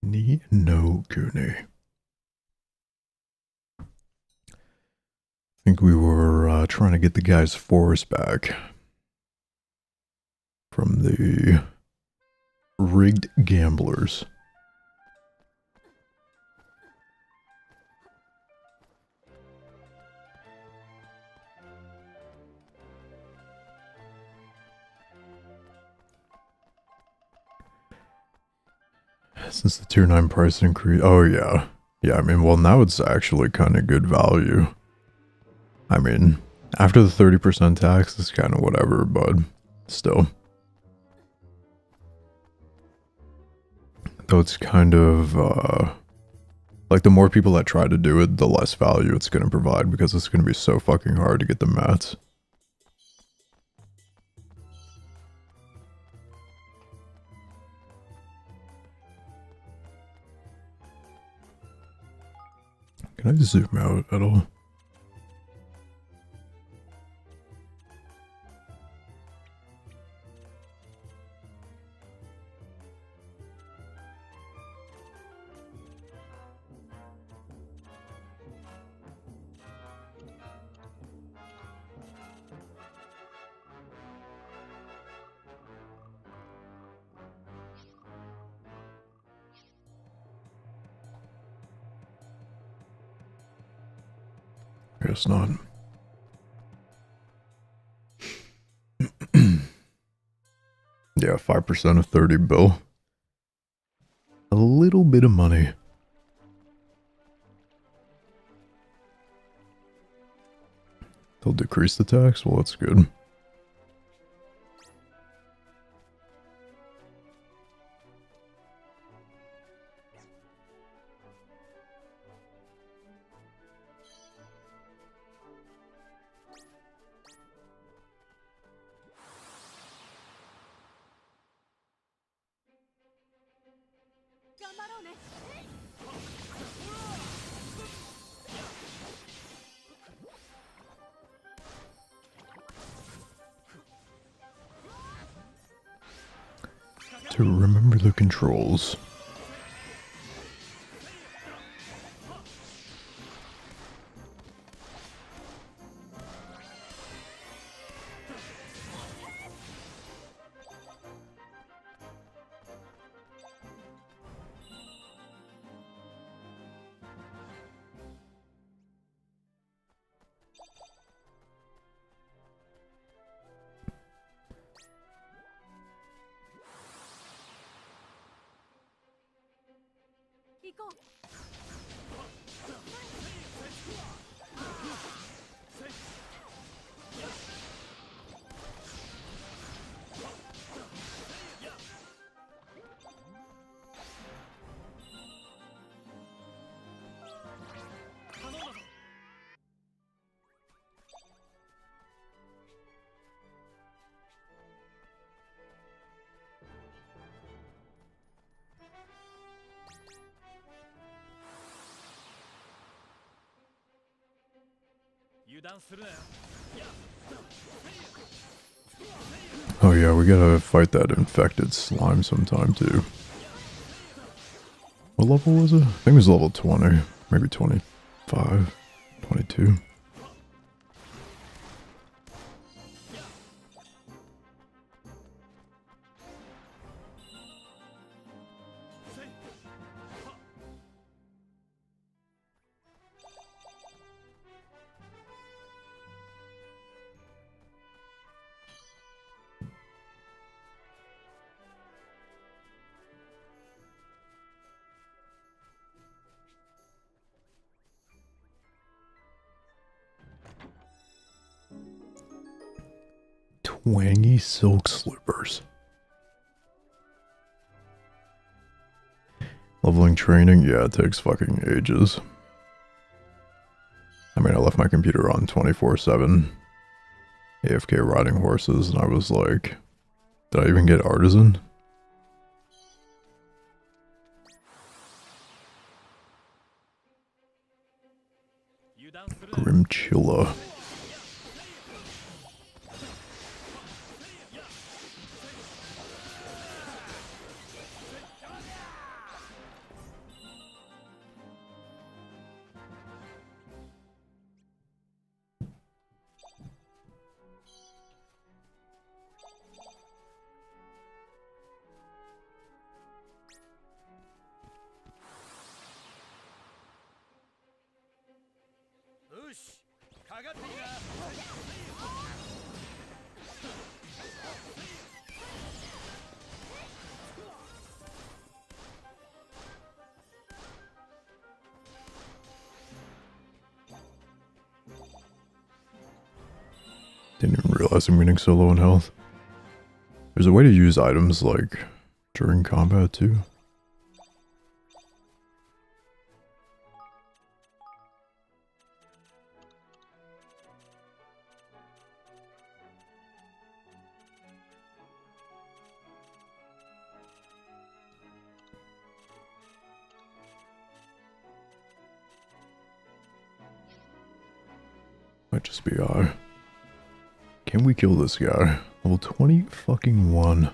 Ni no Kuni. I think we were trying to get the guy's force back from the rigged gamblers. Since the tier 9 price increase. Oh, yeah. Yeah, I mean, well, now it's actually kind of good value. I mean, after the 30% tax, it's kind of whatever, but still. Though it's kind of, like, the more people that try to do it, the less value it's going to provide, because it's going to be so fucking hard to get the mats. Can I zoom out at all? Guess not. Yeah, 5% of 30 bill. A little bit of money. They'll decrease the tax? Well, that's good. To remember the controls. Oh yeah, we gotta fight that infected slime sometime too. What level was it? I think it was level 20, maybe 25, 22. Twangy silk slippers. Leveling training? Yeah, it takes fucking ages. I mean, I left my computer on 24/7. AFK riding horses, and I was like, did I even get artisan? Grimchilla. Didn't even realize I'm getting so low in health. There's a way to use items like during combat too. Might just be I. Can we kill this guy? Level 20 fucking 1.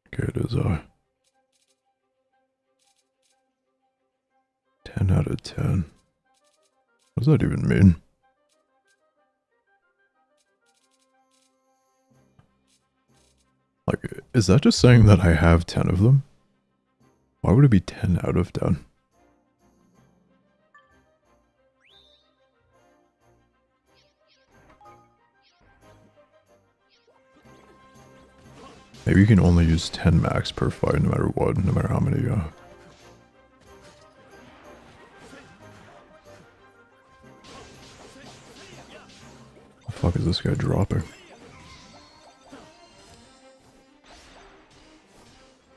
Okay, it is I. 10 out of 10. What does that even mean? Like, is that just saying that I have 10 of them? Why would it be 10 out of 10? Maybe you can only use 10 max per fight no matter what, no matter how many, the fuck is this guy dropping?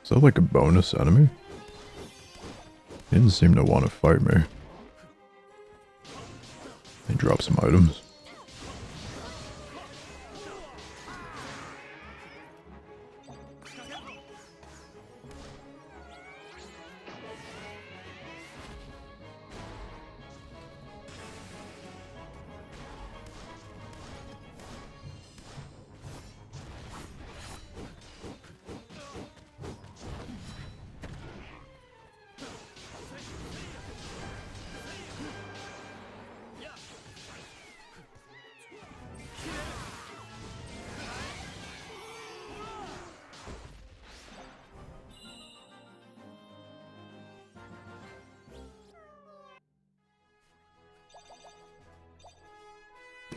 Is that like a bonus enemy? He didn't seem to want to fight me. He dropped some items.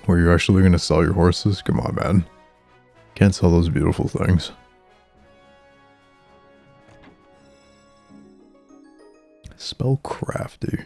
Were you actually going to sell your horses? Come on, man. Can't sell those beautiful things. Spell crafty.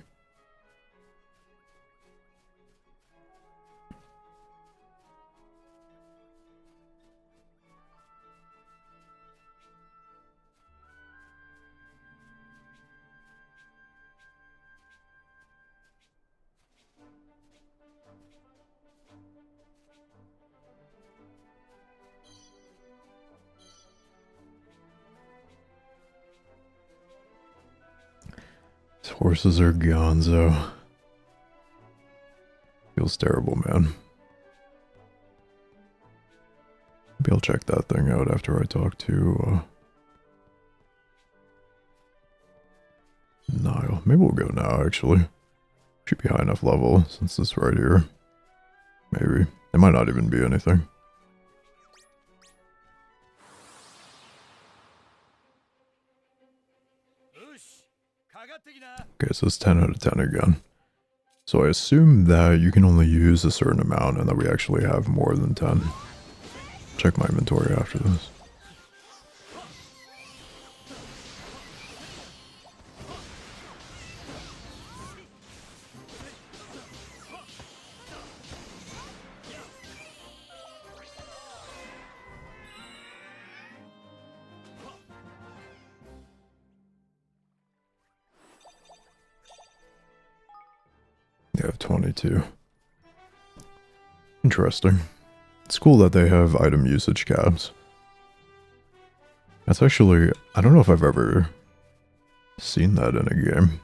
These horses are gonzo. Feels terrible, man. Maybe I'll check that thing out after I talk to, Nile. Maybe we'll go now, actually. Should be high enough level, since it's right here. Maybe. It might not even be anything. Okay, so it's 10 out of 10 again. So I assume that you can only use a certain amount and that we actually have more than 10. Check my inventory after this. They have 22. Interesting. It's cool that they have item usage caps. That's actually, I don't know if I've ever seen that in a game.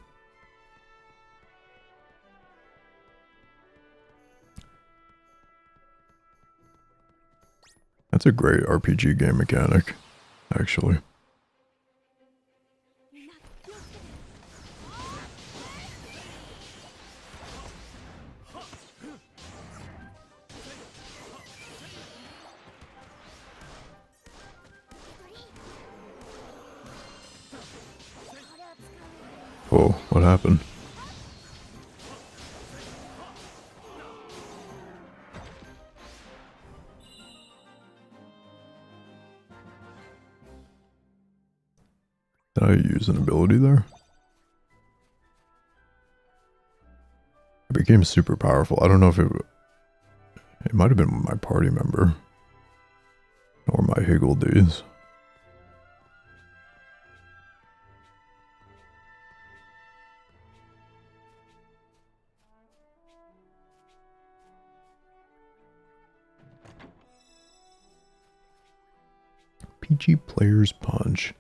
That's a great RPG game mechanic, actually. Whoa, what happened? Did I use an ability there? It became super powerful. I don't know if it might have been my party member. Or my Higgledies. PG Player's Punch.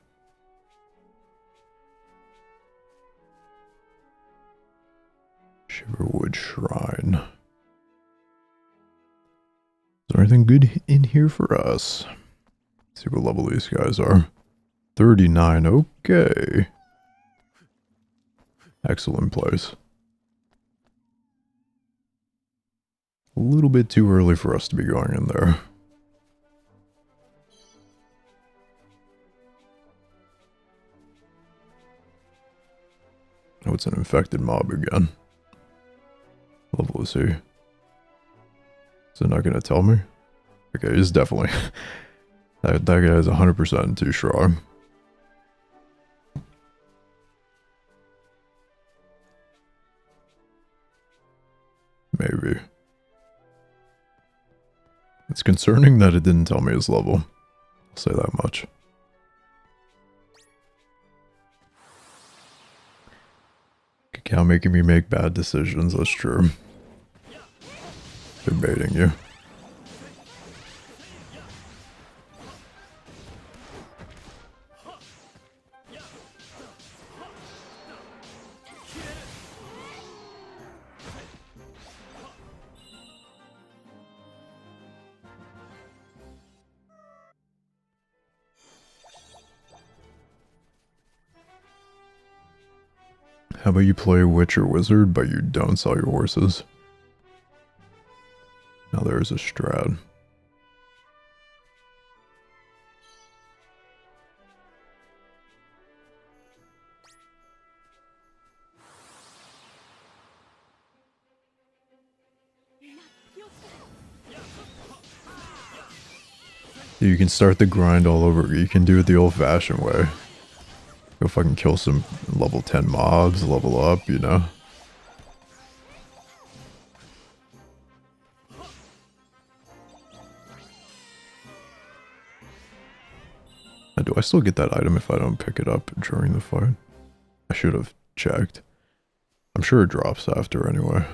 Shiverwood Shrine. Is there anything good in here for us? Let's see what level these guys are. 39, okay. Excellent place. A little bit too early for us to be going in there. Oh, it's an infected mob again. Level is he? Is it not going to tell me? Okay, he's definitely... that guy is 100% too strong. Maybe. It's concerning that it didn't tell me his level. I'll say that much. Cacao making me make bad decisions, that's true. They're baiting you. How about you play witch or wizard, but you don't sell your horses? Now there's a strat. You can start the grind all over. You can do it the old-fashioned way. Go fucking kill some level 10 mobs, level up, you know? Do I still get that item if I don't pick it up during the fight? I should have checked. I'm sure it drops after anyway.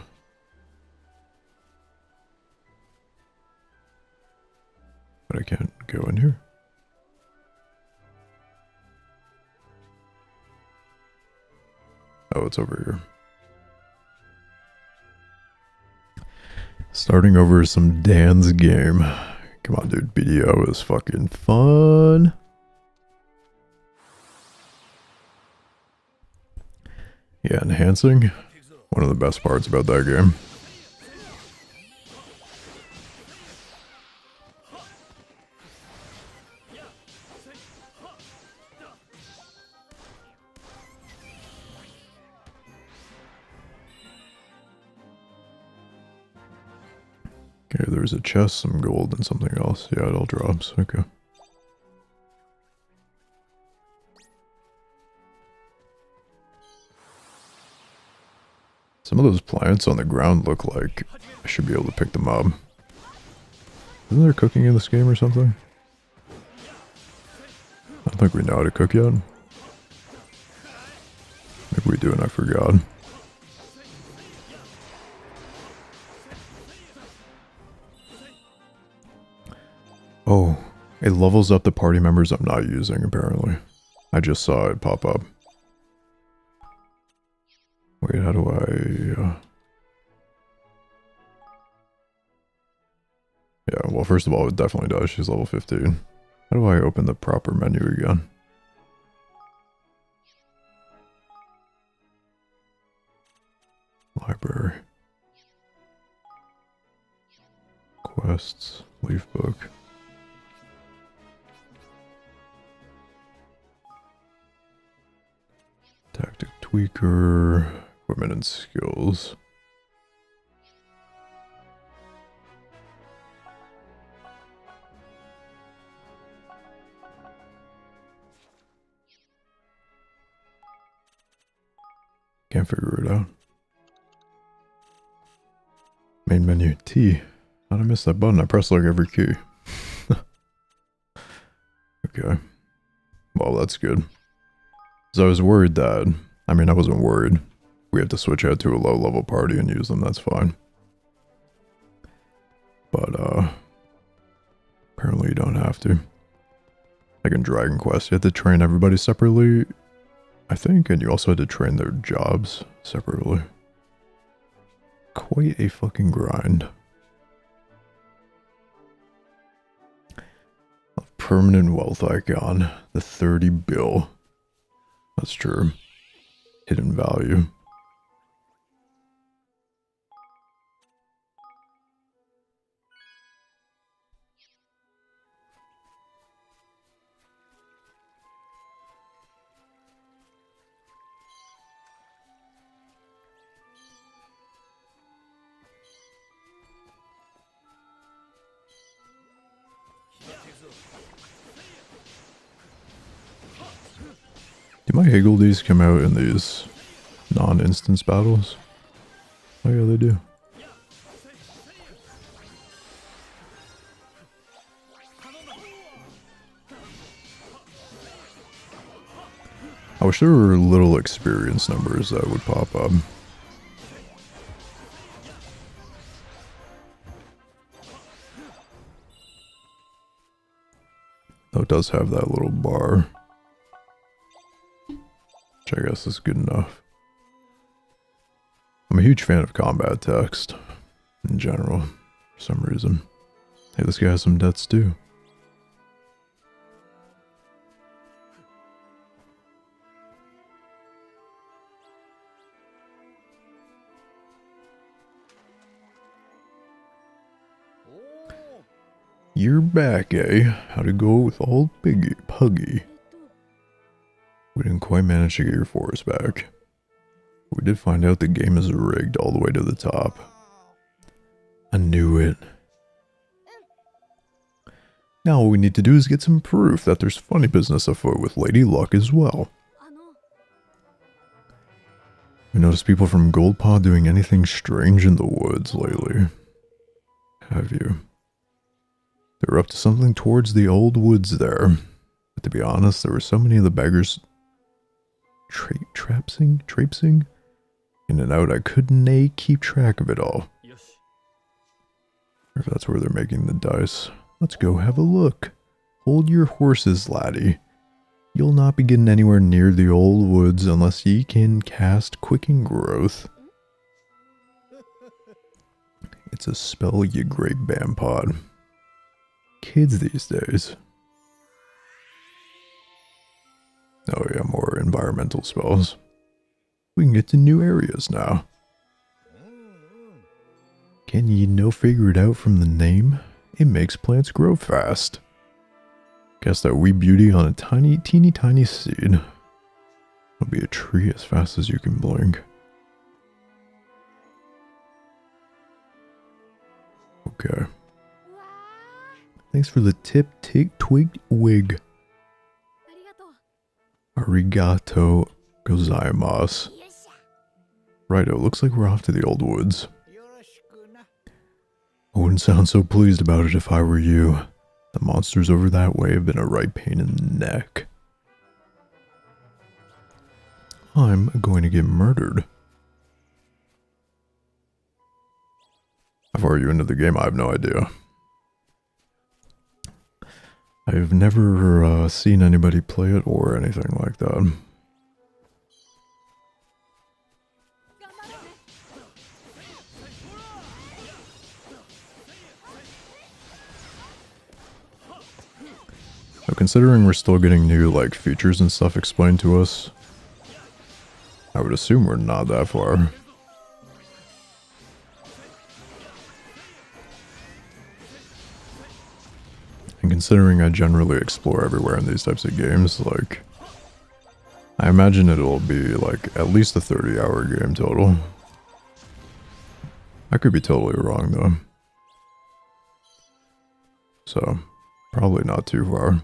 But I can't go in here. Oh, it's over here. Starting over some Dan's game. Come on, dude. BDO is fucking fun. Yeah, enhancing. One of the best parts about that game. Okay, there's a chest, some gold, and something else. Yeah, it all drops. Okay. Some of those plants on the ground look like I should be able to pick them up. Isn't there cooking in this game or something? I don't think we know how to cook yet. Maybe we do and I forgot. Oh, it levels up the party members I'm not using, apparently. I just saw it pop up. Wait, how do I... Yeah, well, first of all, it definitely does. She's level 15. How do I open the proper menu again? Library. Quests. Leaf book. Tactic Tweaker, equipment and skills. Can't figure it out. Main menu, T. How'd I miss that button? I pressed like every key. Okay. Well, that's good. So I was worried that... I mean, I wasn't worried. We have to switch out to a low-level party and use them, that's fine. But, apparently you don't have to. Like in Dragon Quest, you had to train everybody separately, I think, and you also had to train their jobs separately. Quite a fucking grind. A permanent wealth icon. The 30 bill. That's true. Hidden value. Do my higgledies come out in these non-instance battles? Oh yeah, they do. I wish there were little experience numbers that would pop up. Though it does have that little bar. Which I guess is good enough. I'm a huge fan of combat text. In general. For some reason. Hey, this guy has some debts too. You're back, eh? How'd it go with old Puggy? We didn't quite manage to get your forest back. We did find out the game is rigged all the way to the top. I knew it. Now all we need to do is get some proof that there's funny business afoot with Lady Luck as well. We noticed people from Goldpaw doing anything strange in the woods lately. Have you? They were up to something towards the old woods there. But to be honest, there were so many of the beggars traipsing in and out, I couldn't keep track of it all. If that's where they're making the dice, let's go have a look. Hold your horses, laddie. You'll not be getting anywhere near the old woods unless ye can cast Quicken Growth. It's a spell, ye great vampod. Kids these days. Oh yeah, more environmental spells. We can get to new areas now. Can ye no figure it out from the name? It makes plants grow fast. Guess that wee beauty on a teeny tiny seed. It'll be a tree as fast as you can blink. Okay. Thanks for the twigged wig. Arigato gozaimasu. Righto, looks like we're off to the old woods. I wouldn't sound so pleased about it if I were you. The monsters over that way have been a right pain in the neck. I'm going to get murdered. How far are you into the game? I have no idea. I've never seen anybody play it or anything like that. So considering we're still getting new like features and stuff explained to us, I would assume we're not that far. And considering I generally explore everywhere in these types of games, like, I imagine it'll be like at least a 30-hour game total. I could be totally wrong though. So, probably not too far.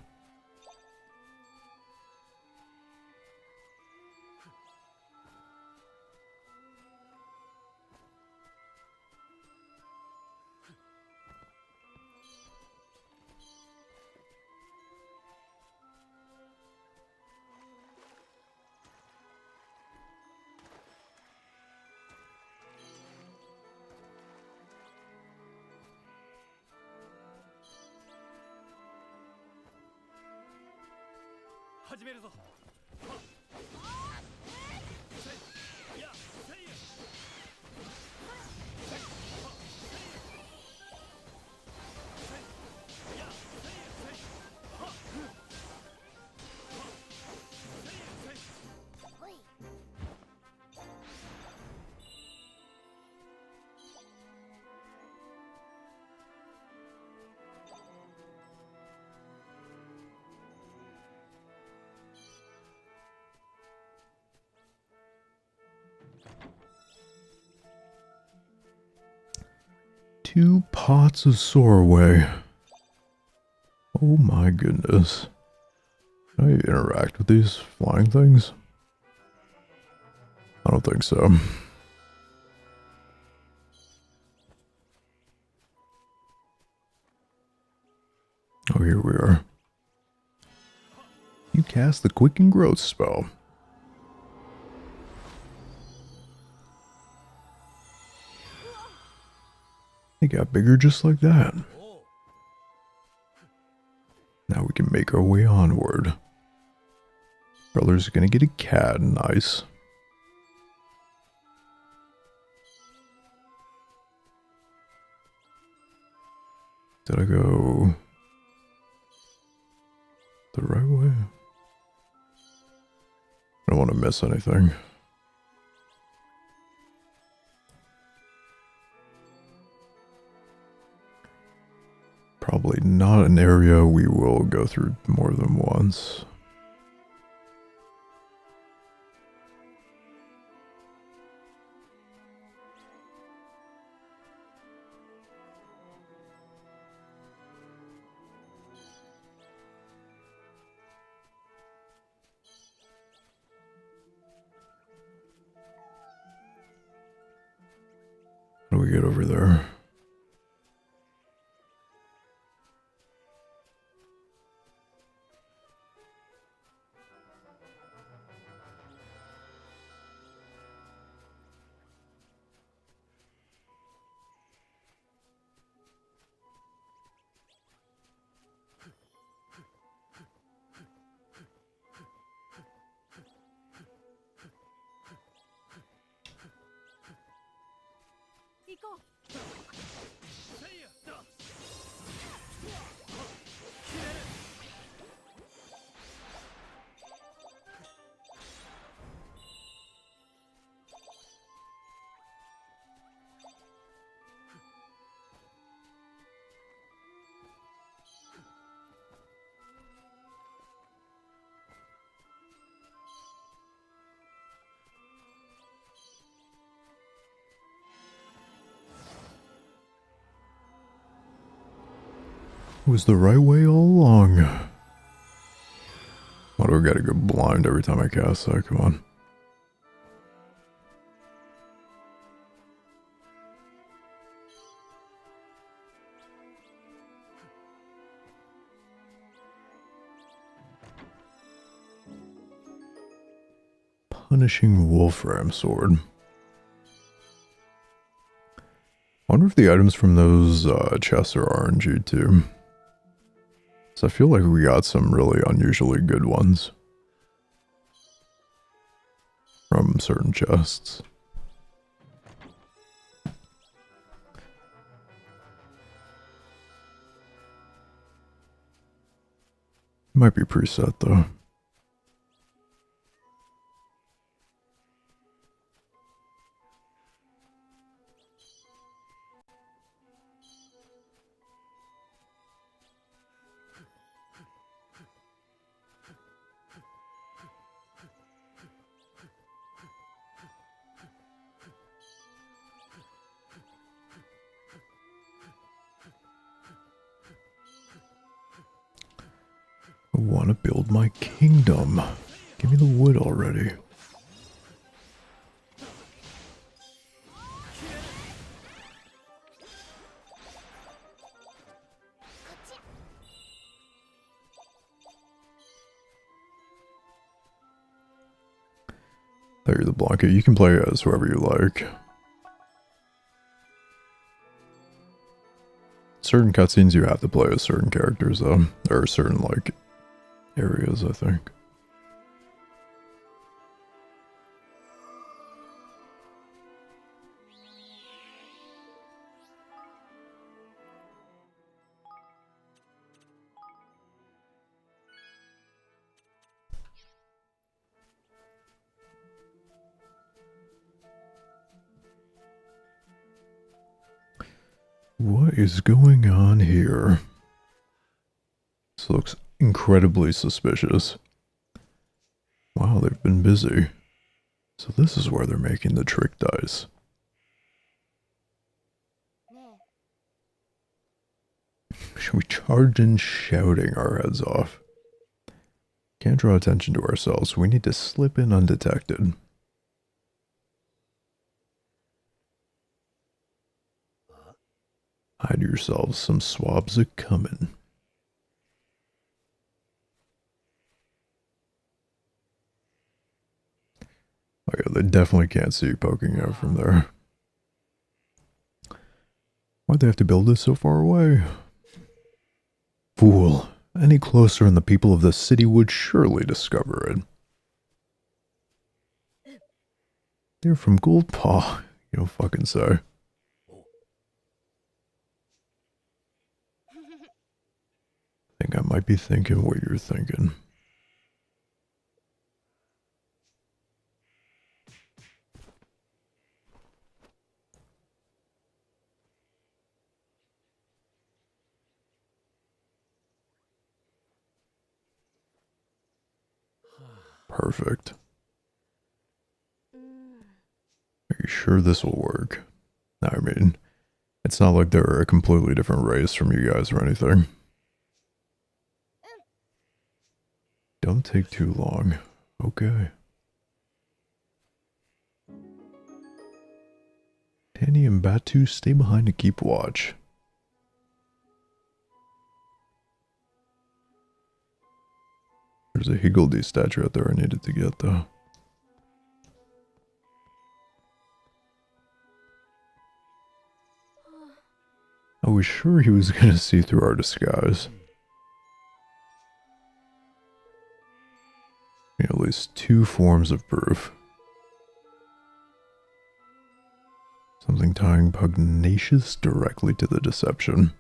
Two pots of Sorway. Oh my goodness. Can I interact with these flying things? I don't think so. Oh, here we are. You cast the Quicken Growth spell. They got bigger just like that. Now we can make our way onward. Brother's gonna get a cat, nice. Did I go the right way? I don't want to miss anything. Probably not an area we will go through more than once. How do we get over there? It was the right way all along. Why do I gotta go blind every time I cast that? Come on. Punishing Wolfram Sword. I wonder if the items from those chests are RNG too. So I feel like we got some really unusually good ones from certain chests. Might be preset though. I want to build my kingdom. Give me the wood already. There, you're the blanket. You can play as whoever you like. Certain cutscenes you have to play as certain characters though. There are certain like areas, I think. What is going on here? This looks incredibly suspicious. Wow, they've been busy. So this is where they're making the trick dice. Should we charge in shouting our heads off? Can't draw attention to ourselves. We need to slip in undetected. Hide yourselves, some swabs are coming. Oh yeah, they definitely can't see you poking out from there. Why'd they have to build this so far away? Fool. Any closer and the people of the city would surely discover it. They're from Goldpaw. You don't fucking say. I think I might be thinking what you're thinking. Perfect. Are you sure this will work? I mean, it's not like they're a completely different race from you guys or anything. Don't take too long. Okay. Tanny and Batu stay behind to keep watch. There's a Higgledy statue out there I needed to get though. I was sure he was gonna see through our disguise. At least 2 forms of proof. Something tying pugnacious directly to the deception.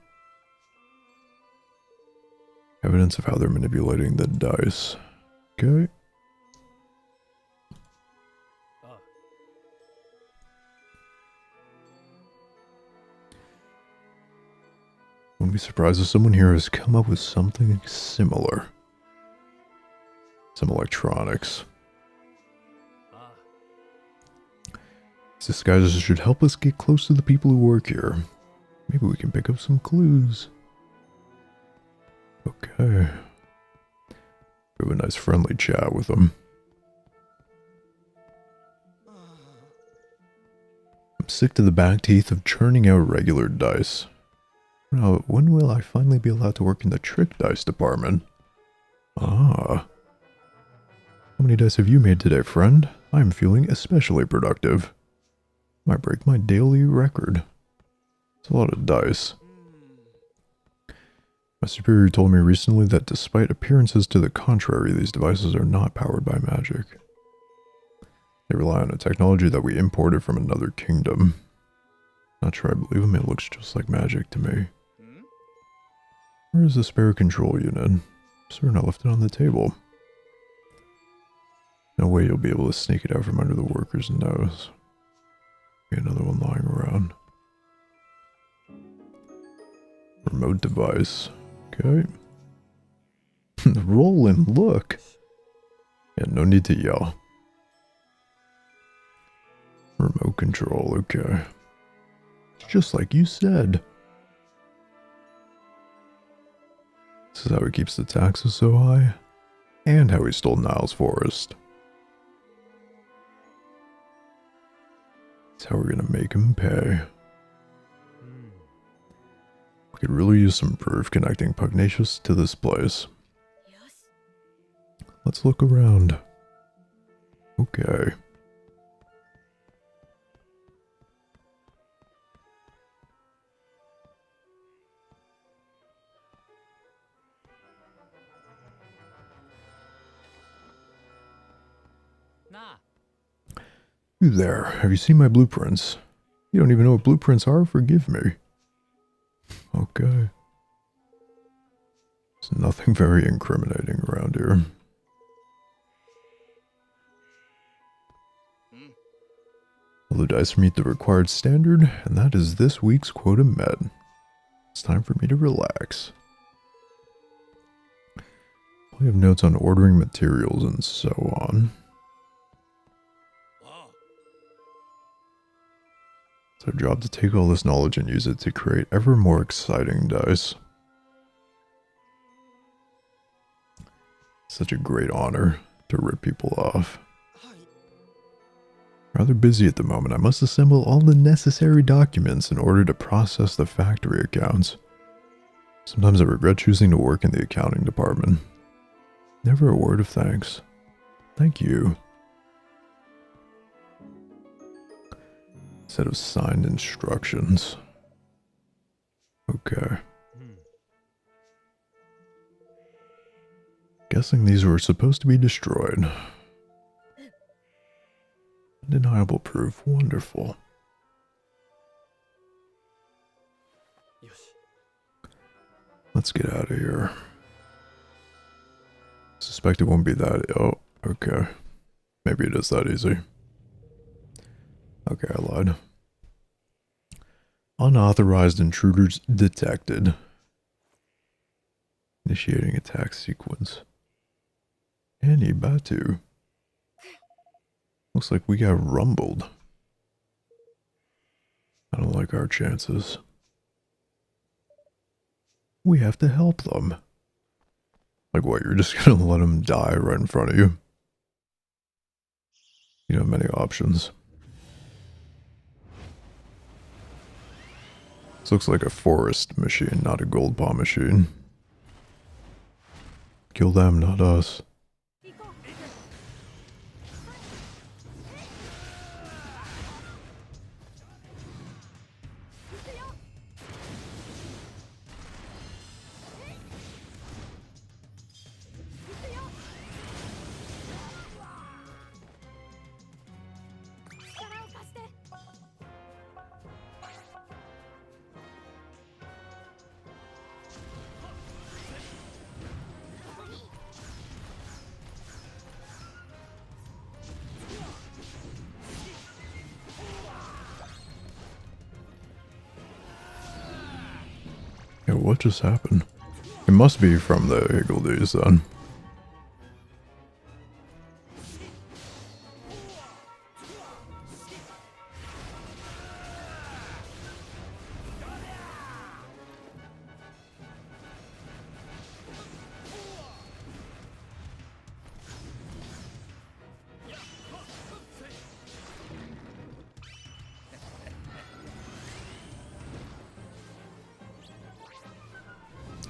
Evidence of how they're manipulating the dice. Okay. Wouldn't be surprised if someone here has come up with something similar. Some electronics. These disguises should help us get close to the people who work here. Maybe we can pick up some clues. Okay. We have a nice friendly chat with them. I'm sick to the back teeth of churning out regular dice. Now, when will I finally be allowed to work in the trick dice department? Ah. How many dice have you made today, friend? I'm feeling especially productive. Might break my daily record. It's a lot of dice. My superior told me recently that despite appearances to the contrary, these devices are not powered by magic. They rely on a technology that we imported from another kingdom. Not sure I believe him, it looks just like magic to me. Where is the spare control unit? Certain I left it on the table. No way you'll be able to sneak it out from under the worker's nose. Be another one lying around. Remote device. Okay. Roll and look. Yeah, no need to yell. Remote control, okay. It's just like you said. This is how he keeps the taxes so high, and how he stole Niles Forest. That's how we're gonna make him pay. We could really use some proof connecting Pugnacious to this place. Let's look around. Okay. You there, have you seen my blueprints? You don't even know what blueprints are? Forgive me. Okay. There's nothing very incriminating around here. All the dice meet the required standard, and that is this week's quota met. It's time for me to relax. We have notes on ordering materials and so on. It's our job to take all this knowledge and use it to create ever more exciting dice. Such a great honor to rip people off. Rather busy at the moment, I must assemble all the necessary documents in order to process the factory accounts. Sometimes I regret choosing to work in the accounting department. Never a word of thanks. Thank you. Set of signed instructions. Okay. Guessing these were supposed to be destroyed. Undeniable proof. Wonderful. Let's get out of here. Suspect it won't be that. Oh, okay. Maybe it is that easy. Okay, I lied. Unauthorized intruders detected. Initiating attack sequence. Annie Batu. Looks like we got rumbled. I don't like our chances. We have to help them. Like what, you're just gonna let them die right in front of you? You don't have many options. This looks like a forest machine, not a gold paw machine. Kill them, not us. Yeah, what just happened? It must be from the Higgledies then.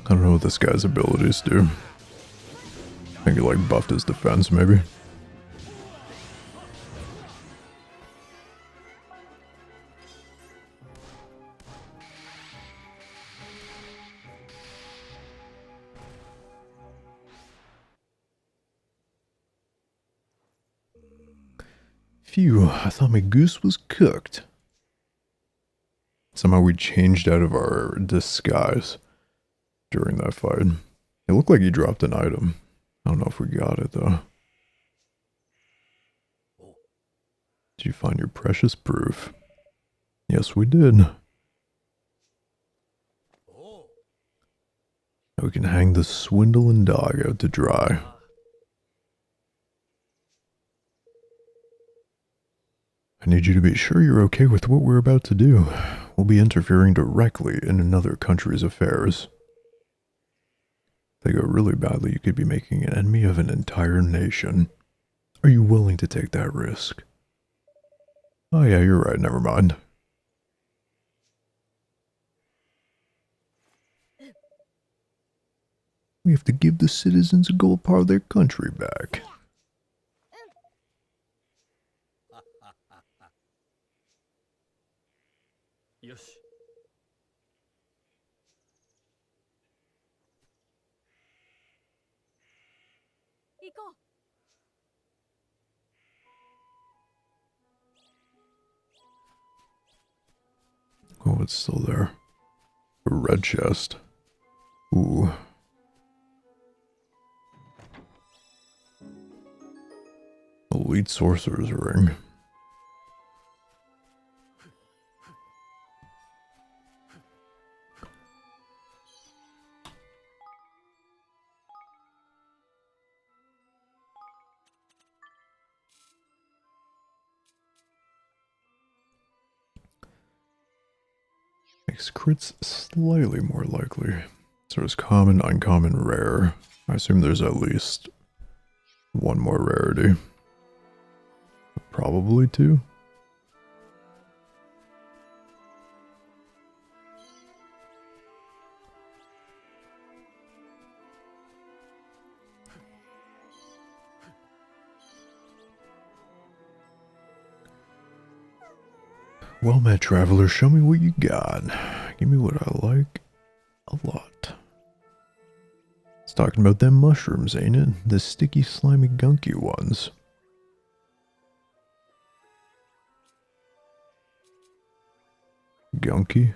I don't know what this guy's abilities do. I think he like buffed his defense maybe. Phew, I thought my goose was cooked. Somehow we changed out of our disguise during that fight. It looked like he dropped an item. I don't know if we got it though. Did you find your precious proof? Yes, we did. Now we can hang the swindling dog out to dry. I need you to be sure you're okay with what we're about to do. We'll be interfering directly in another country's affairs. they go really badly, you could be making an enemy of an entire nation. Are you willing to take that risk? Oh yeah, you're right, never mind. We have to give the citizens a gold part of their country back. Oh, it's still there. A red chest. Ooh. Elite Sorcerer's Ring. Makes crits slightly more likely. So there's common, uncommon, rare. I assume there's at least one more rarity. Probably two. Well met, traveler, show me what you got. Give me what I like a lot. It's talking about them mushrooms, ain't it? The sticky, slimy, gunky ones. Gunky?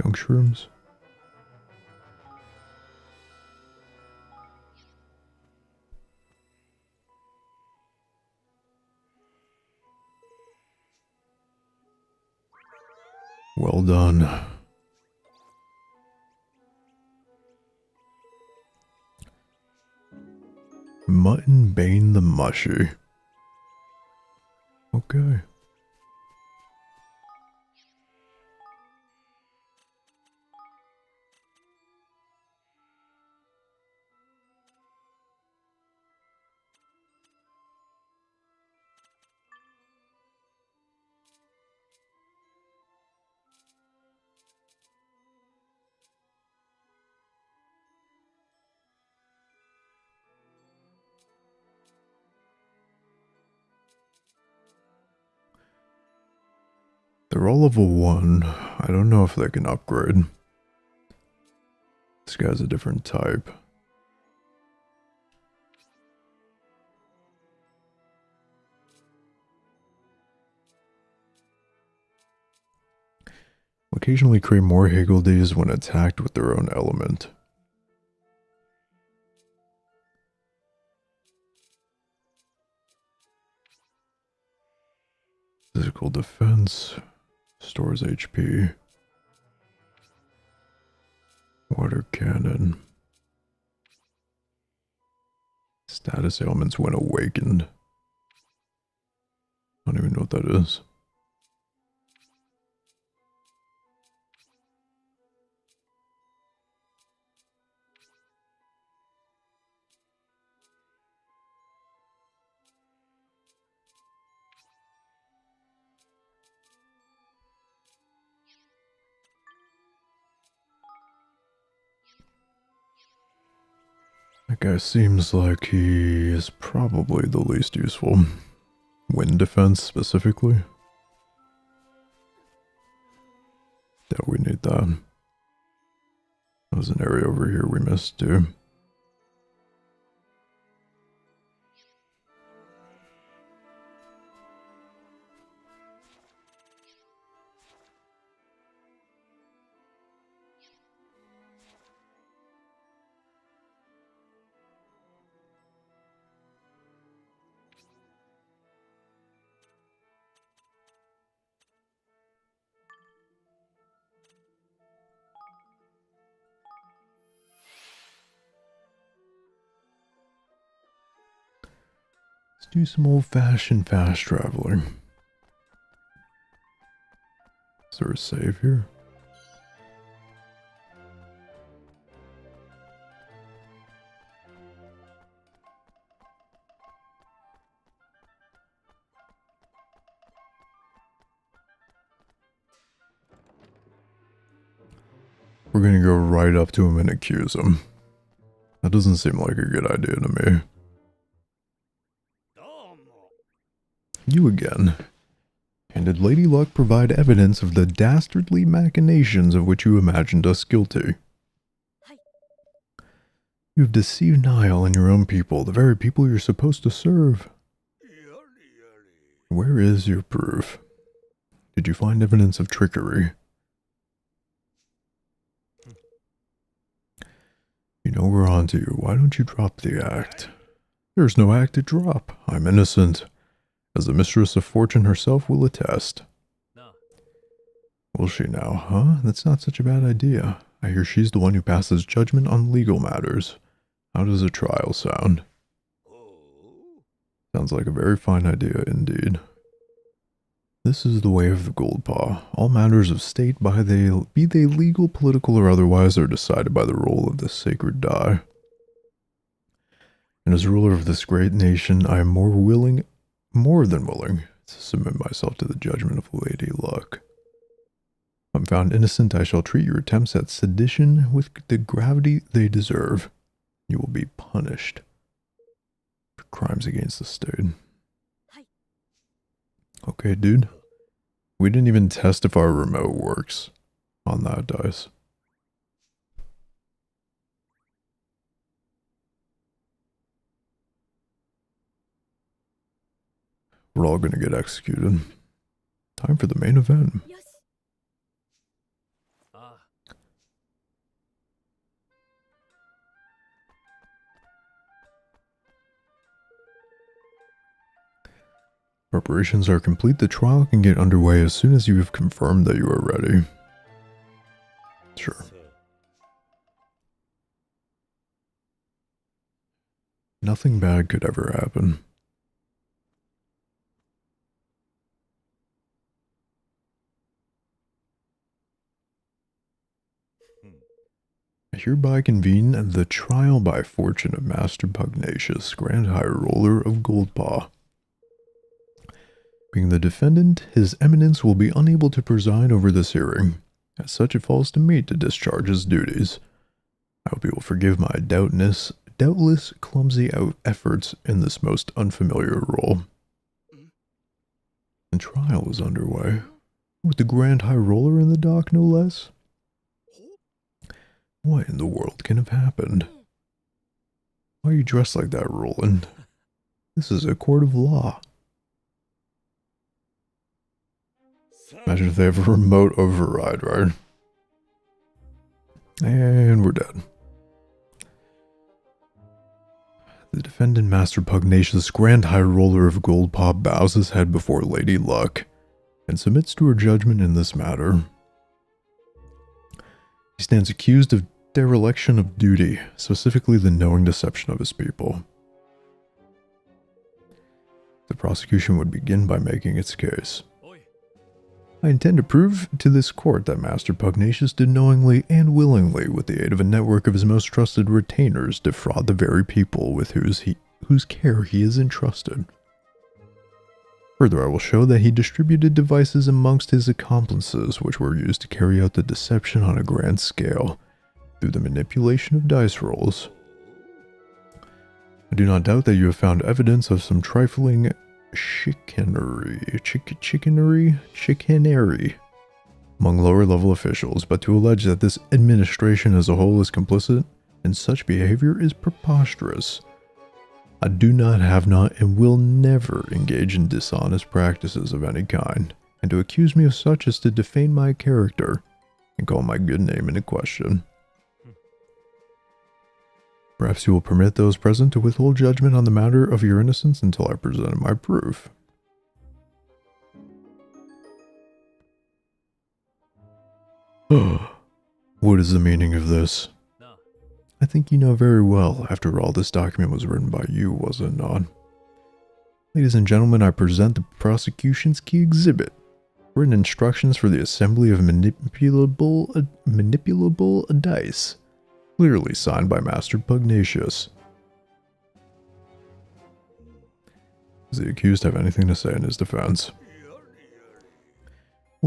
Gunk shrooms? Well done. Mutton Bane the Mushy. Okay. They're all level 1. I don't know if they can upgrade. This guy's a different type. Occasionally create more Higgledies when attacked with their own element. Physical defense. Stores HP. Water cannon. Status ailments when awakened. I don't even know what that is. That guy seems like he is probably the least useful. Wind defense specifically. Yeah, we need that. There's an area over here we missed too. Let's do some old-fashioned fast traveling. Is there a save here? we're gonna go right up to him and accuse him. That doesn't seem like a good idea to me. You again. And did Lady Luck provide evidence of the dastardly machinations of which you imagined us guilty? You have deceived Nile and your own people, the very people you're supposed to serve. Where is your proof? Did you find evidence of trickery? You know we're on to you. Why don't you drop the act? There's no act to drop. I'm innocent, as the mistress of fortune herself will attest. Will she now, huh? That's not such a bad idea. I hear she's the one who passes judgment on legal matters. How does a trial sound? Sounds like a very fine idea indeed. This is the way of the Gold Paw. All matters of state, be they legal, political, or otherwise, are decided by the roll of the sacred die. And as ruler of this great nation, I am more than willing, to submit myself to the judgment of Lady Luck. If I'm found innocent, I shall treat your attempts at sedition with the gravity they deserve. You will be punished for crimes against the state. Okay, dude. We didn't even test if our remote works on that dice. We're all gonna get executed. Time for the main event. Yes. Preparations are complete. The trial can get underway as soon as you have confirmed that you are ready. Sure. Nothing bad could ever happen. I hereby convene the trial by fortune of Master Pugnacious, Grand High Roller of Goldpaw. Being the defendant, His Eminence will be unable to preside over this hearing. As such, it falls to me to discharge his duties. I hope you will forgive my doubtless clumsy efforts in this most unfamiliar role. The trial is underway, with the Grand High Roller in the dock, no less. What in the world can have happened? Why are you dressed like that, Roland? This is a court of law. Imagine if they have a remote override, right? And we're dead. The defendant, Master Pugnacious, Grand High Roller of Goldpaw, bows his head before Lady Luck and submits to her judgment in this matter. He stands accused of dereliction of duty, specifically the knowing deception of his people. The prosecution would begin by making its case. I intend to prove to this court that Master Pugnacious did knowingly and willingly, with the aid of a network of his most trusted retainers, defraud the very people with whose care he is entrusted. Further, I will show that he distributed devices amongst his accomplices which were used to carry out the deception on a grand scale, through the manipulation of dice rolls. I do not doubt that you have found evidence of some trifling chicanery among lower-level officials, but to allege that this administration as a whole is complicit in such behavior is preposterous. I do not, have not, and will never engage in dishonest practices of any kind, and to accuse me of such is to defame my character and call my good name into question. Perhaps you will permit those present to withhold judgment on the matter of your innocence until I present my proof. What is the meaning of this? I think you know very well. After all, this document was written by you, was it not? Ladies and gentlemen, I present the prosecution's key exhibit. Written instructions for the assembly of manipulable dice. Clearly signed by Master Pugnacious. Does the accused have anything to say in his defense?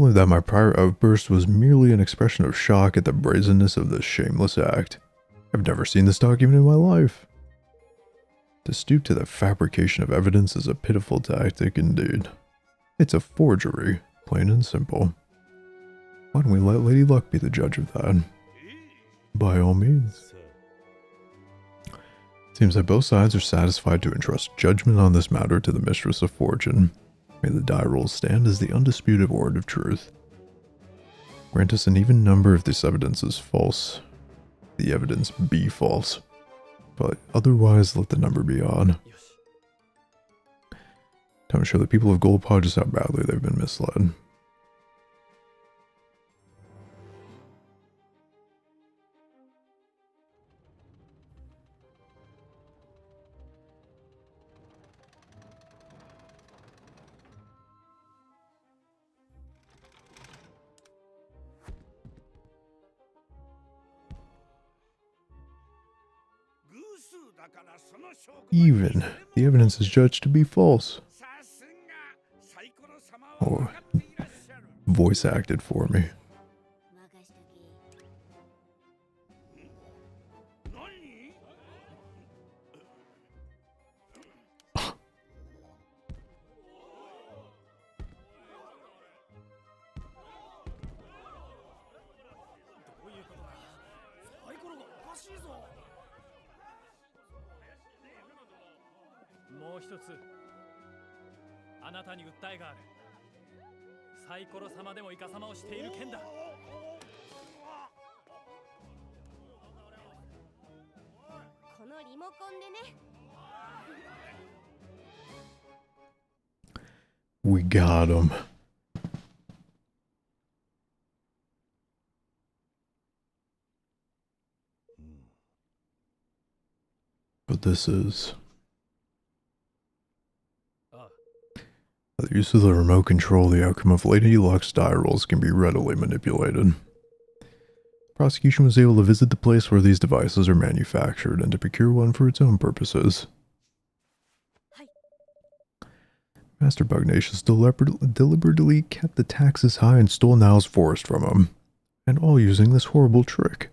Only that my prior outburst was merely an expression of shock at the brazenness of this shameless act. I've never seen this document in my life. To stoop to the fabrication of evidence is a pitiful tactic indeed. It's a forgery, plain and simple. Why don't we let Lady Luck be the judge of that? By all means. Seems that both sides are satisfied to entrust judgment on this matter to the Mistress of Fortune. May the die rolls stand as the undisputed word of truth. Grant us an even number if this evidence is false. The evidence be false. But otherwise, let the number be odd. Time to show the people of Goldpaw just how badly they've been misled. Even the evidence is judged to be false. Or voice acted for me. We got him. But this is... By the use of the remote control, the outcome of Lady Luck's die rolls can be readily manipulated. Prosecution was able to visit the place where these devices are manufactured and to procure one for its own purposes. Master Bugnacious deliberately kept the taxes high and stole Niall's forest from him, and all using this horrible trick.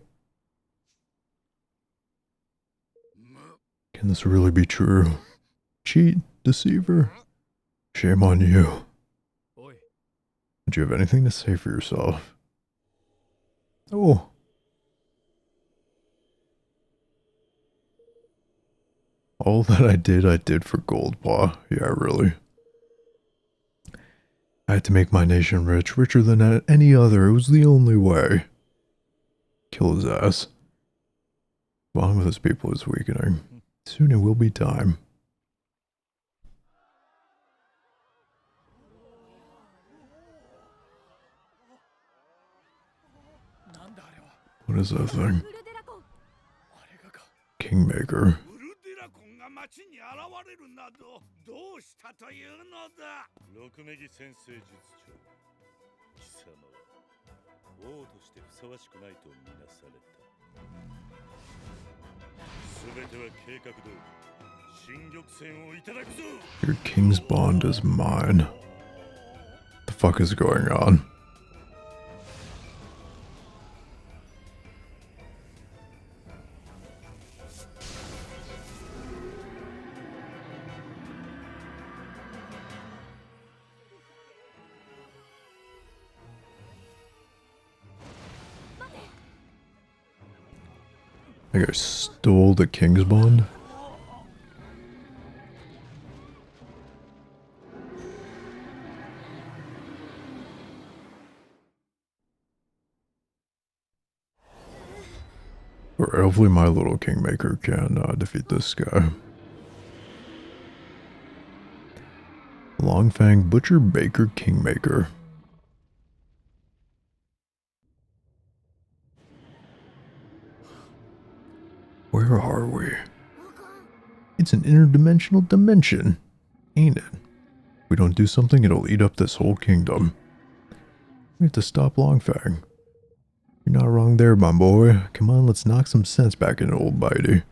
Can this really be true? Cheat, deceiver. Shame on you. Do you have anything to say for yourself? Oh. All that I did for Goldpaw. Yeah, really. I had to make my nation rich, richer than any other. It was the only way. Kill his ass. Bonding with his people is weakening. Soon it will be time. What is that thing? Kingmaker. Your king's bond is mine. What the fuck is going on? I think I stole the king's bond. Or hopefully my little kingmaker can defeat this guy. Longfang Butcher Baker Kingmaker. Where are we? It's an interdimensional dimension, ain't it? If we don't do something, it'll eat up this whole kingdom. We have to stop Longfang. You're not wrong there, my boy. Come on, let's knock some sense back into old Bitey.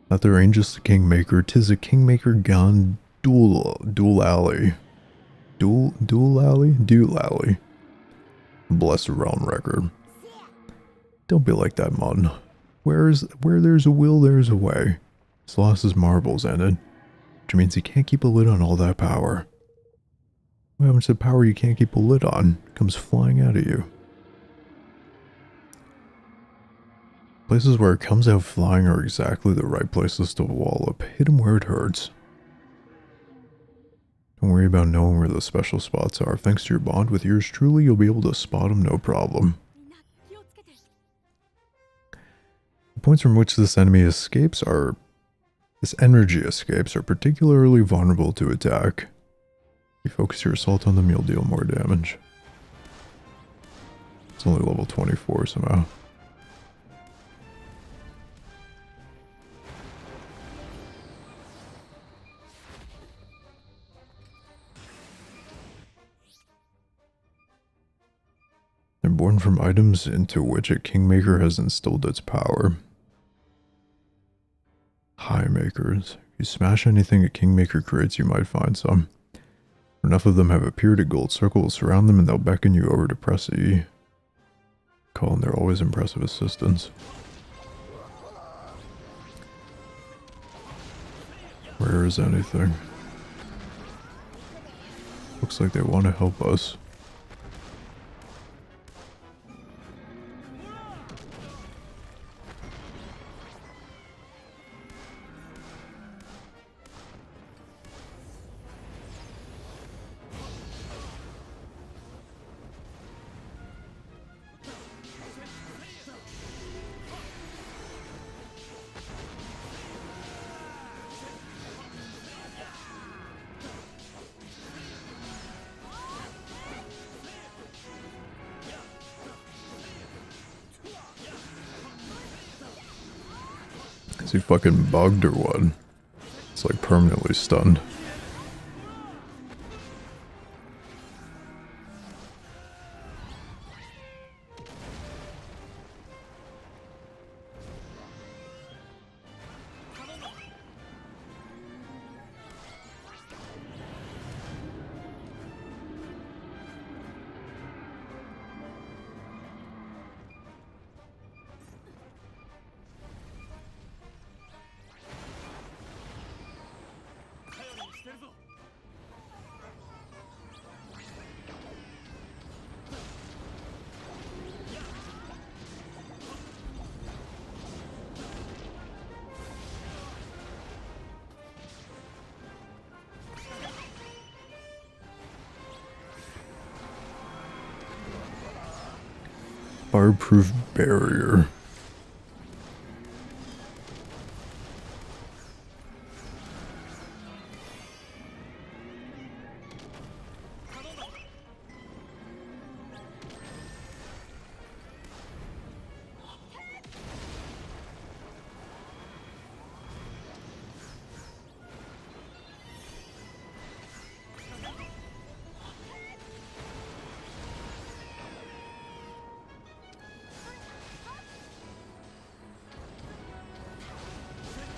Not there ain't just a kingmaker, 'tis a kingmaker gone dual alley. Dual Blessed realm record. Don't be like that, Mon. Where there's a will, there's a way. He's lost his marbles, ended. Which means he can't keep a lid on all that power. What happens to power you can't keep a lid on? It comes flying out of you. Places where it comes out flying are exactly the right places to wallop. Hit him where it hurts. Don't worry about knowing where the special spots are. Thanks to your bond with yours truly, you'll be able to spot them no problem. The points from which this energy escapes are particularly vulnerable to attack. If you focus your assault on them, you'll deal more damage. It's only level 24 somehow. They're born from items into which a Kingmaker has instilled its power. High makers. If you smash anything a Kingmaker creates, you might find some. Enough of them have appeared, a gold circle will surround them and they'll beckon you over to press E. Call and they're always impressive assistants. Where is anything? Looks like they want to help us. Is he fucking bugged or what? It's like permanently stunned. Fireproof barrier.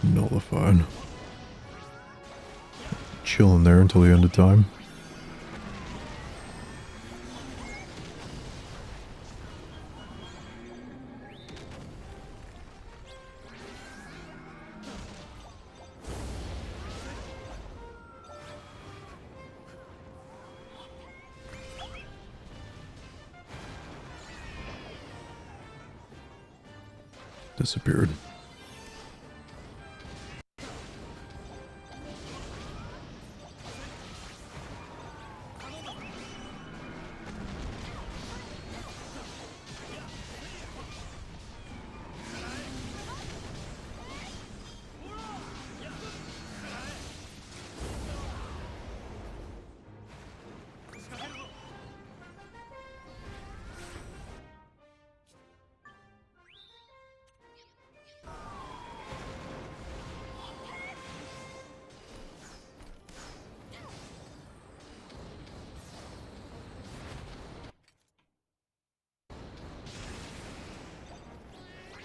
Nullified. Chilling there until the end of time. Disappeared.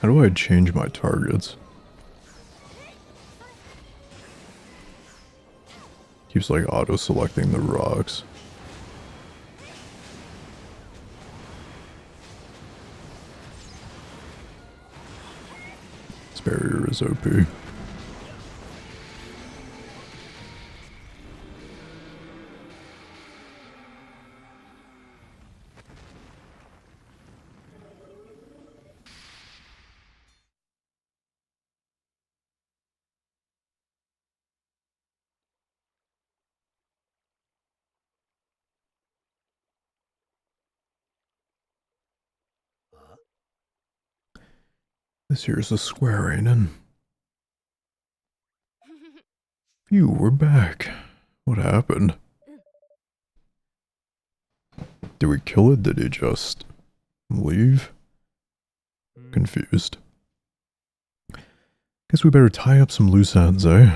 How do I change my targets? Keeps like auto-selecting the rocks. barrier is OP. This here's a square, ain't it? Phew, we're back. What happened? Did we kill it? Did he just leave? Confused. Guess we better tie up some loose ends, eh?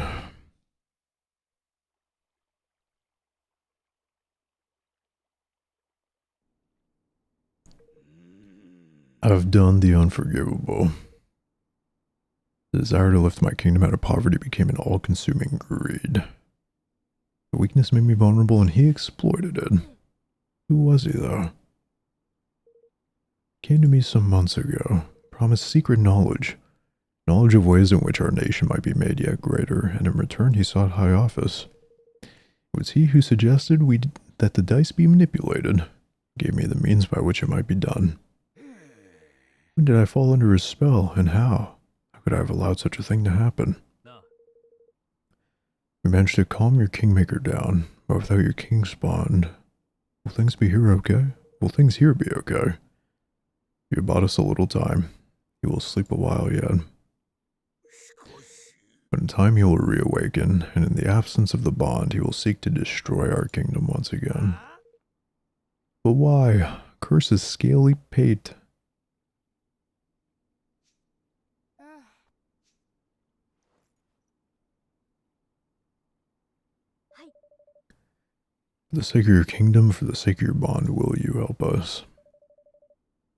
I've done the unforgivable. The desire to lift my kingdom out of poverty became an all-consuming greed. The weakness made me vulnerable and he exploited it. Who was he, though? Came to me some months ago, promised secret knowledge. Knowledge of ways in which our nation might be made yet greater, and in return he sought high office. It was he who suggested that the dice be manipulated, gave me the means by which it might be done. When did I fall under his spell, and how? How could I have allowed such a thing to happen? We managed to calm your kingmaker down, but without your king's bond, will things be here okay? Will things here be okay? You bought us a little time. He will sleep a while yet. But in time he will reawaken, and in the absence of the bond, he will seek to destroy our kingdom once again. But why? Curse his scaly pate. For the sake of your kingdom, for the sake of your bond, will you help us?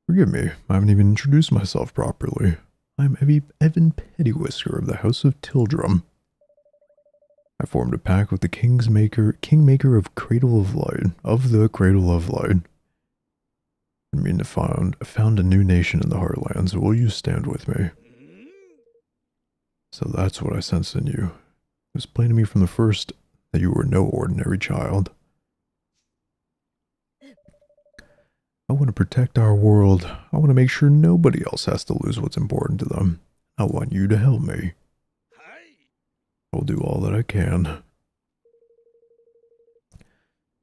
Forgive me, I haven't even introduced myself properly. I am Evan Pettywhisker of the House of Tildrum. I formed a pact with the Kingmaker of Cradle of Light, of the Cradle of Light. I mean to found a new nation in the Heartlands. Will you stand with me? So that's what I sensed in you. It was plain to me from the first that you were no ordinary child. I want to protect our world. I want to make sure nobody else has to lose what's important to them. I want you to help me. I'll do all that I can. I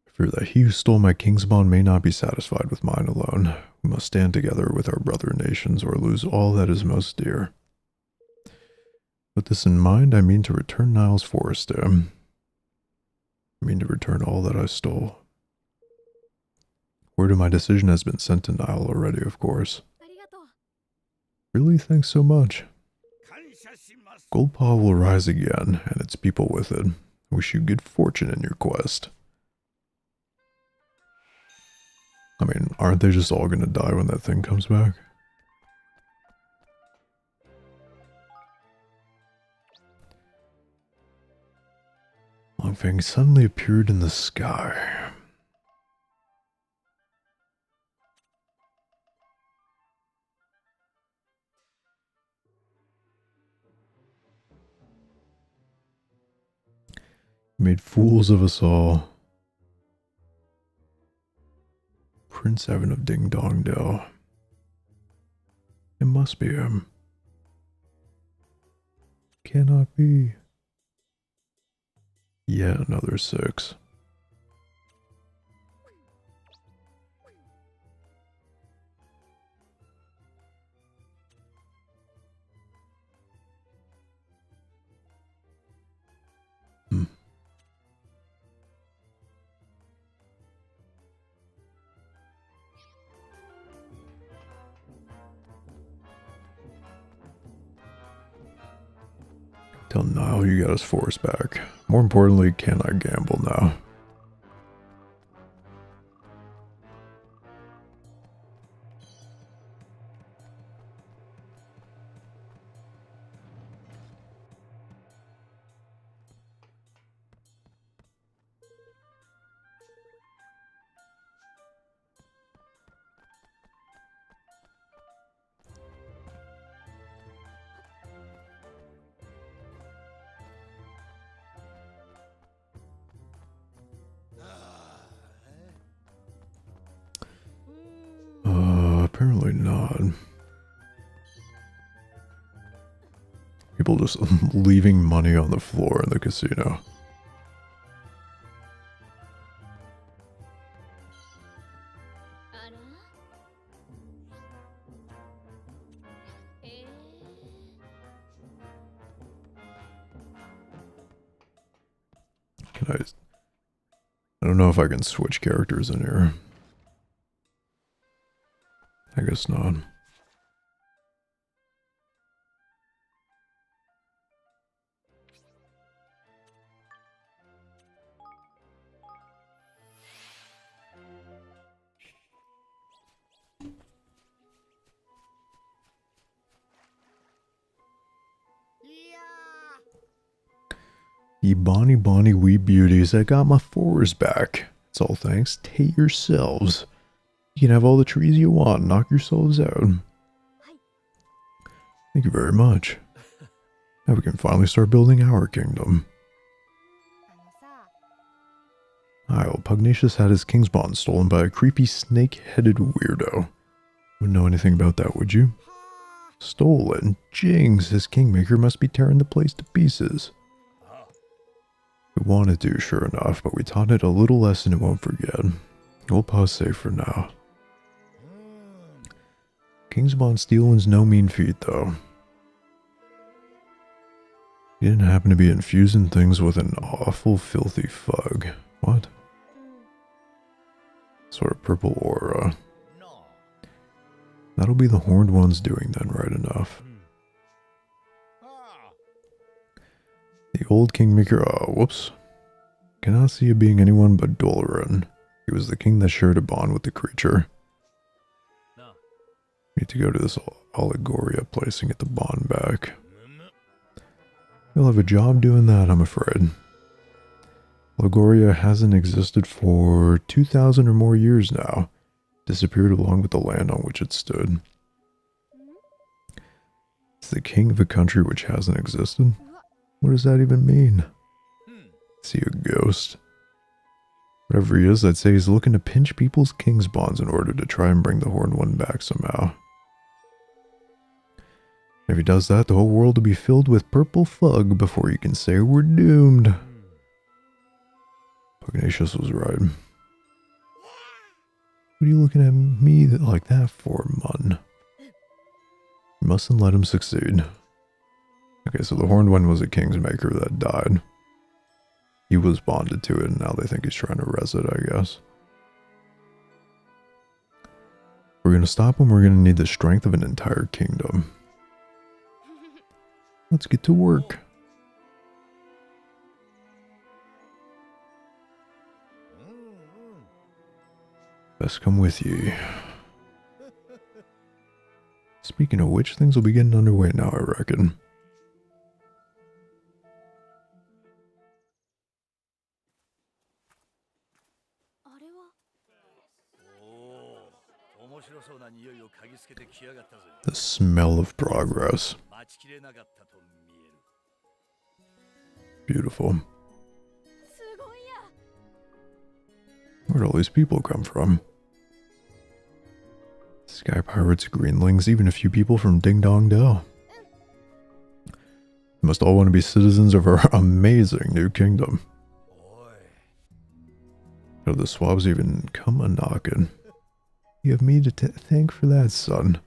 fear that he who stole my king's bond may not be satisfied with mine alone. We must stand together with our brother nations or lose all that is most dear. With this in mind, I mean to return Niall's forest to him. I mean to return all that I stole. Word of my decision has been sent to Niall already, of course. Really? Thanks so much. Goldpaw will rise again, and its people with it. I wish you good fortune in your quest. I mean, aren't they just all gonna die when that thing comes back? Longfang suddenly appeared in the sky. Made fools of us all. Prince Evan of Ding Dong Dell. It must be him. Cannot be. Yet another 6. Tell Niall you got his force back. More importantly, can I gamble now? apparently not. People just leaving money on the floor in the casino. Can I don't know if I can switch characters in here. I guess not. Ye bonny bonny wee beauties, I got my fours back. It's all thanks to yourselves. You can have all the trees you want, knock yourselves out. Thank you very much. Now we can finally start building our kingdom. Well, Pugnacious had his king's bond stolen by a creepy snake-headed weirdo. Wouldn't know anything about that, would you? Stolen? Jings, his kingmaker must be tearing the place to pieces. We wanted to, sure enough, but we taught it a little lesson it won't forget. We'll pause safe for now. King's bond stealing's no mean feat, though. He didn't happen to be infusing things with an awful filthy fug. What? Sort of purple aura. That'll be the horned ones doing then, right enough. The old kingmaker, whoops. Cannot see it being anyone but Doloran. He was the king that shared a bond with the creature. Need to go to this Allegoria place and get the bond back. You'll have a job doing that, I'm afraid. Allegoria hasn't existed for 2,000 or more years now. Disappeared along with the land on which it stood. It's the king of a country which hasn't existed? What does that even mean? See a ghost? Whatever he is, I'd say he's looking to pinch people's king's bonds in order to try and bring the horned one back somehow. If he does that, the whole world will be filled with purple fug before you can say we're doomed. Pugnacious was right. What are you looking at me like that for, mun? You mustn't let him succeed. Okay, so the horned one was a king's maker that died. He was bonded to it, and now they think he's trying to res it, I guess. If we're going to stop him, we're going to need the strength of an entire kingdom. Let's get to work. Best come with ye. Speaking of which, things will be getting underway now, I reckon. The smell of progress. Beautiful. Where'd all these people come from? Sky pirates, greenlings, even a few people from Ding Dong Dell. They must all want to be citizens of our amazing new kingdom. How the swabs even come a-knockin'? You have me to thank for that, son.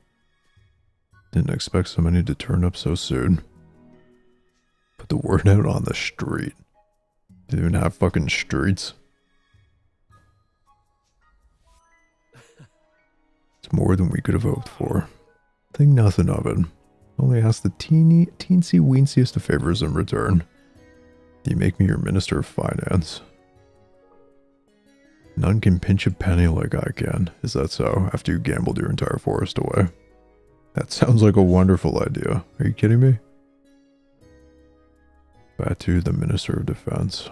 Didn't expect so many to turn up so soon. Put the word out on the street. Didn't even have fucking streets. It's more than we could have hoped for. Think nothing of it. Only ask the teensy weensiest of favors in return. You make me your Minister of Finance. None can pinch a penny like I can. Is that so? After you gambled your entire forest away. That sounds like a wonderful idea. Are you kidding me? Batu, the Minister of Defense.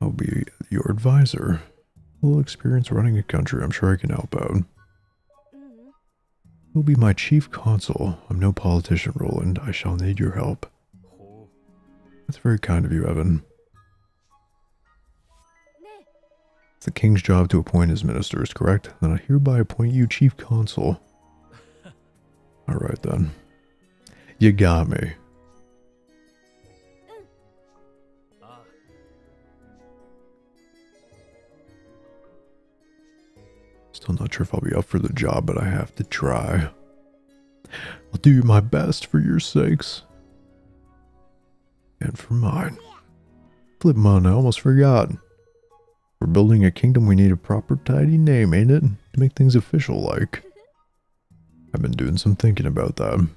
I'll be your advisor. A little experience running a country. I'm sure I can help out. You'll be my chief consul. I'm no politician, Roland. I shall need your help. That's very kind of you, Evan. It's the king's job to appoint his ministers, correct? Then I hereby appoint you chief consul. Alright then. You got me. Still not sure if I'll be up for the job, but I have to try. I'll do my best for your sakes. And for mine. Flip man, I almost forgot. For building a kingdom, we need a proper tidy name, ain't it? To make things official like. I've been doing some thinking about that.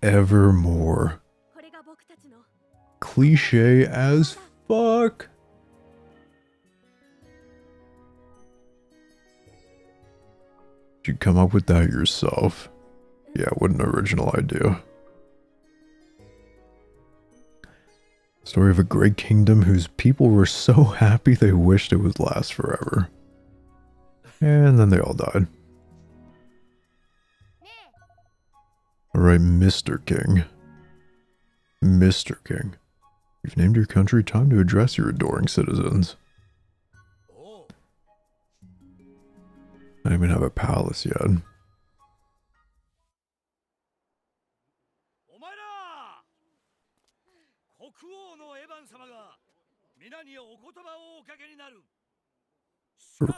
Evermore. Cliche as fuck. Did you come up with that yourself? Yeah, what an original idea. Story of a great kingdom whose people were so happy they wished it would last forever. And then they all died. Alright, Mr. King. Mr. King. You've named your country, time to address your adoring citizens. I don't even have a palace yet.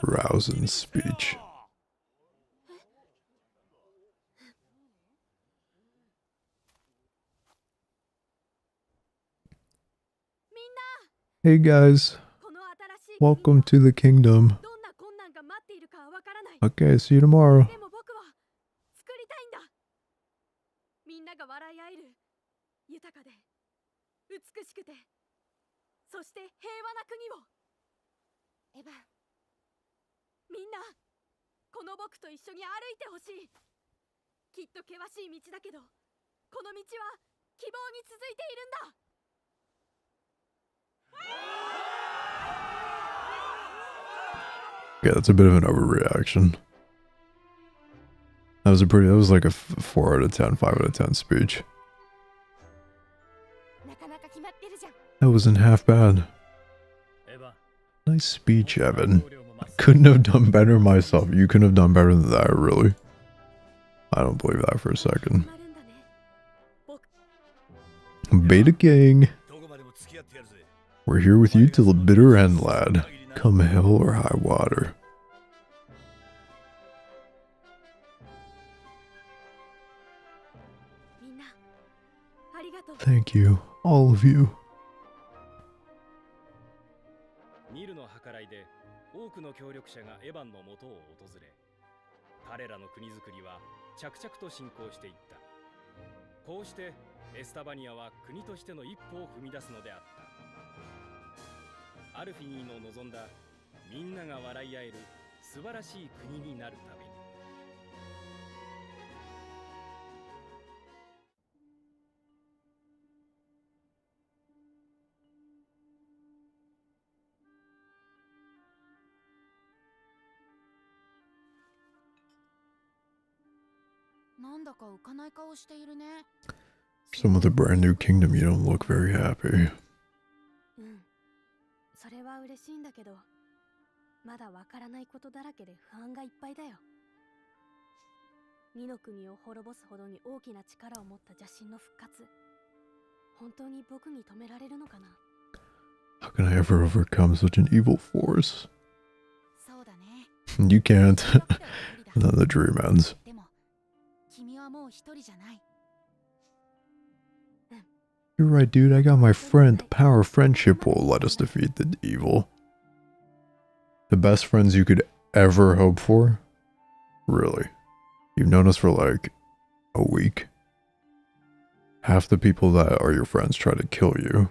Rousing speech. Hey guys, welcome to the kingdom. Okay, see you tomorrow. Yeah, that's a bit of an overreaction. That was like a 4 out of 10, 5 out of 10 speech. That wasn't half bad. Nice speech, Evan. I couldn't have done better myself. You couldn't have done better than that, really. I don't believe that for a second. Beta King. We're here with you till the bitter end, lad. Come hell or high water. Thank you, all of you. Some of the brand new kingdom, you don't look very happy. How can I ever overcome such an evil force? You can't. And then the dream ends. You're right, dude. I got my friend. The power of friendship will let us defeat the evil. The best friends you could ever hope for? Really? You've known us for like a week. Half the people that are your friends try to kill you.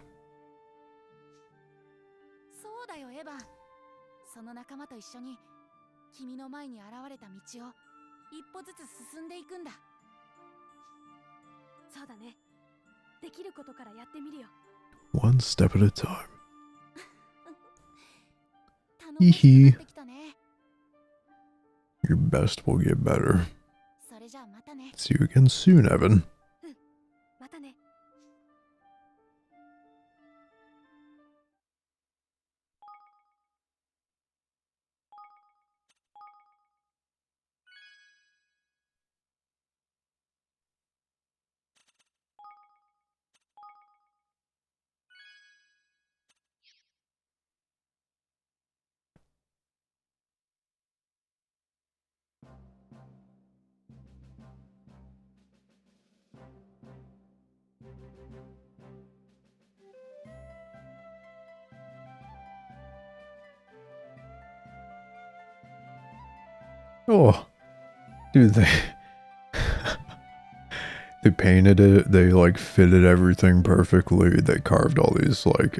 One step at a time. Hee. Your best will get better. See you again soon, Evan. Oh, dude, they painted it, they like fitted everything perfectly, they carved all these like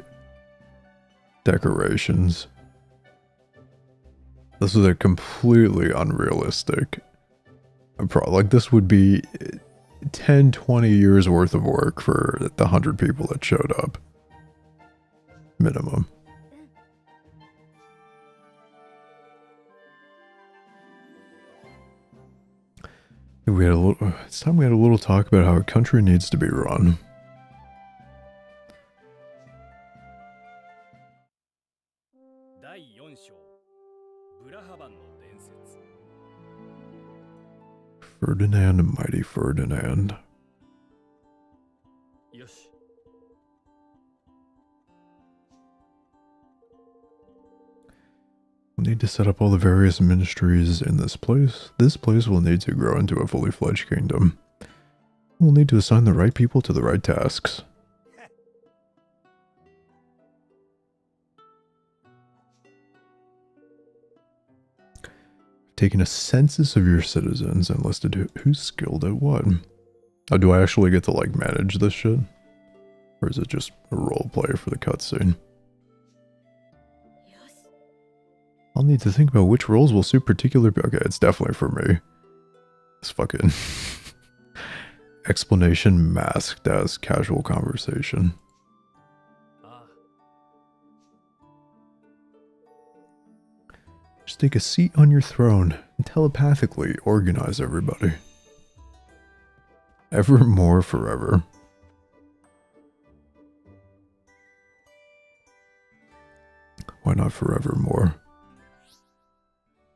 decorations. This is a completely unrealistic like this would be 10, 20 years worth of work for the 100 people that showed up. Minimum. It's time we had a little talk about how a country needs to be run. Ferdinand, mighty Ferdinand. We'll need to set up all the various ministries in this place. This place will need to grow into a fully fledged kingdom. We'll need to assign the right people to the right tasks. Taken a census of your citizens and listed who's skilled at what. Oh, do I actually get to like manage this shit? Or is it just a role play for the cutscene? I'll need to think about which roles will suit particular... Okay, it's definitely for me. This fucking... explanation masked as casual conversation. Just take a seat on your throne and telepathically organize everybody. Evermore forever. Why not forevermore?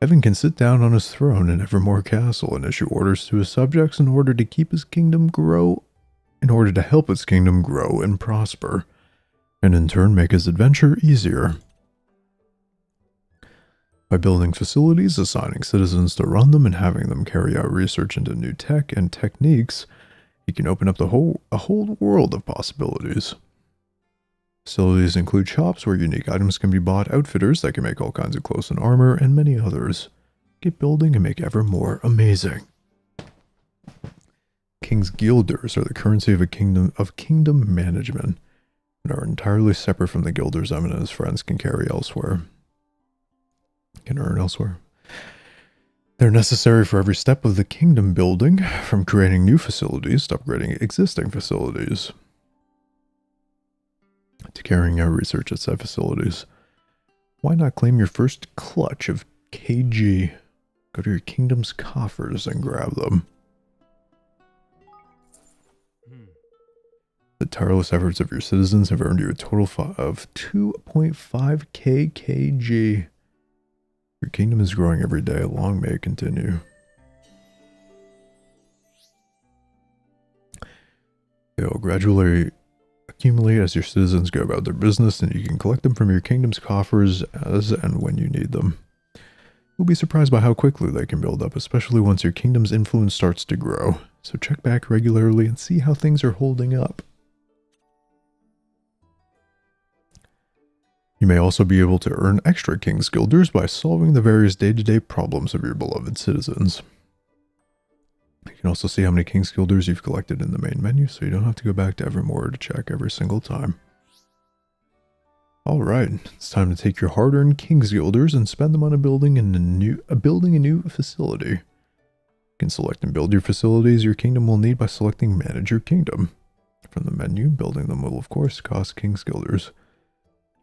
Heaven can sit down on his throne in Evermore Castle and issue orders to his subjects in order to keep his kingdom grow, in order to help its kingdom grow and prosper, and in turn make his adventure easier. By building facilities, assigning citizens to run them, and having them carry out research into new tech and techniques, he can open up a whole world of possibilities. Facilities include shops where unique items can be bought, outfitters that can make all kinds of clothes and armor, and many others. Get building and make ever more amazing. King's guilders are the currency of kingdom management, and are entirely separate from the guilders Emin and his friends can carry elsewhere. Can earn elsewhere. They're necessary for every step of the kingdom building, from creating new facilities to upgrading existing facilities, to carrying out research at said facilities. Why not claim your first clutch of KG? Go to your kingdom's coffers and grab them. The tireless efforts of your citizens have earned you a total of 2.5k KG. Your kingdom is growing every day. Long may it continue. They'll gradually accumulate as your citizens go about their business, and you can collect them from your kingdom's coffers as and when you need them. You'll be surprised by how quickly they can build up, especially once your kingdom's influence starts to grow. So check back regularly and see how things are holding up. You may also be able to earn extra King's Guilders by solving the various day-to-day problems of your beloved citizens. You can also see how many King's Guilders you've collected in the main menu, so you don't have to go back to Evermore to check every single time. Alright, it's time to take your hard-earned King's Guilders and spend them on building a new facility. You can select and build your facilities your kingdom will need by selecting Manage Your Kingdom. From the menu, building them will of course cost King's Guilders.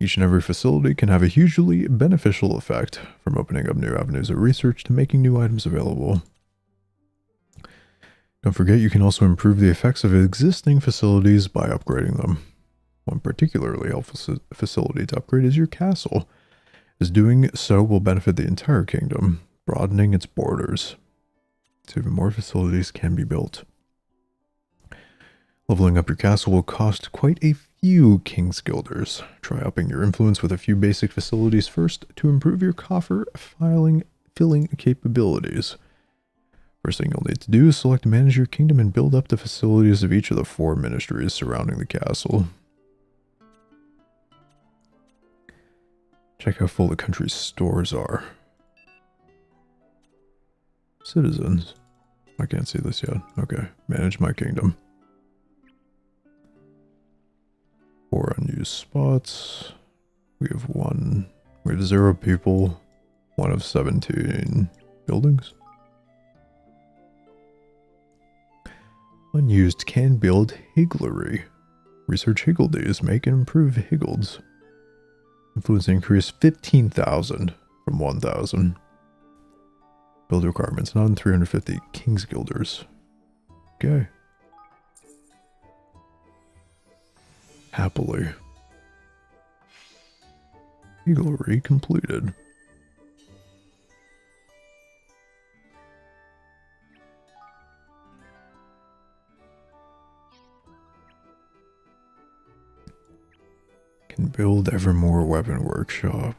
Each and every facility can have a hugely beneficial effect, from opening up new avenues of research to making new items available. Don't forget you can also improve the effects of existing facilities by upgrading them. One particularly helpful facility to upgrade is your castle, as doing so will benefit the entire kingdom, broadening its borders, so even more facilities can be built. Leveling up your castle will cost quite a few King's Guilders. Try upping your influence with a few basic facilities first to improve your coffer filling capabilities. First thing you'll need to do is select Manage Your Kingdom and build up the facilities of each of the 4 ministries surrounding the castle. Check how full the country's stores are. citizens. I can't see this yet. Okay, manage my kingdom. 4 unused spots. We have 0 people. 1 of 17 buildings. Unused can build higglery. Research higgledies. Make and improve higgleds. Influence increase 15,000 from 1,000. Build requirements. Not in 350 King's Guilders. Okay. Happily. Higglery completed. Can build Evermore Weapon Workshop.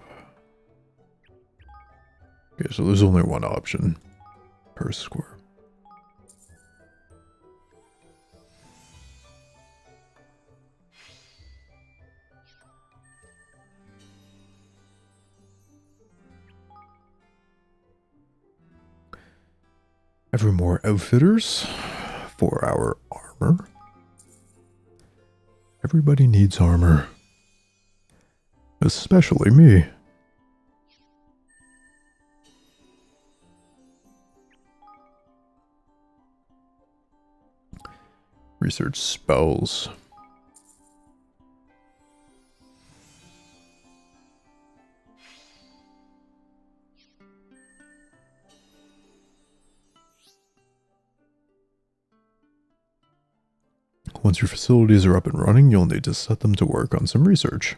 Okay, so there's only one option per square. Evermore Outfitters. 4-hour armor. Everybody needs armor. Especially me. Research spells. Once your facilities are up and running, you'll need to set them to work on some research.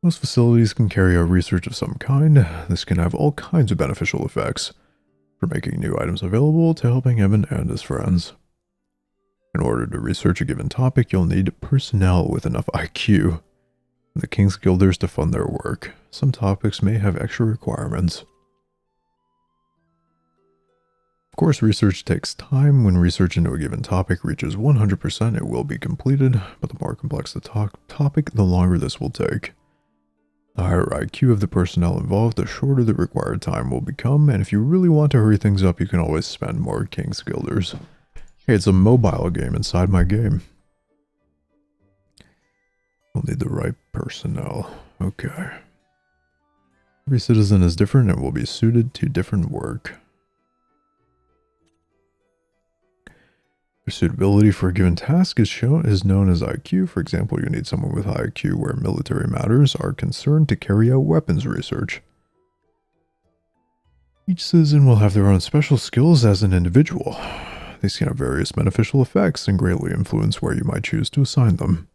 Most facilities can carry out research of some kind. This can have all kinds of beneficial effects, from making new items available to helping Evan and his friends. In order to research a given topic, you'll need personnel with enough IQ and the King's Guilders to fund their work. Some topics may have extra requirements. Of course, research takes time. When research into a given topic reaches 100%, it will be completed, but the more complex the topic, the longer this will take. The higher IQ of the personnel involved, the shorter the required time will become, and if you really want to hurry things up, you can always spend more King's Guilders. Hey, it's a mobile game inside my game. We'll need the right personnel. Okay. Every citizen is different and will be suited to different work. Their suitability for a given task is known as IQ. For example, you need someone with high IQ where military matters are concerned to carry out weapons research. Each citizen will have their own special skills as an individual. These can have various beneficial effects and greatly influence where you might choose to assign them.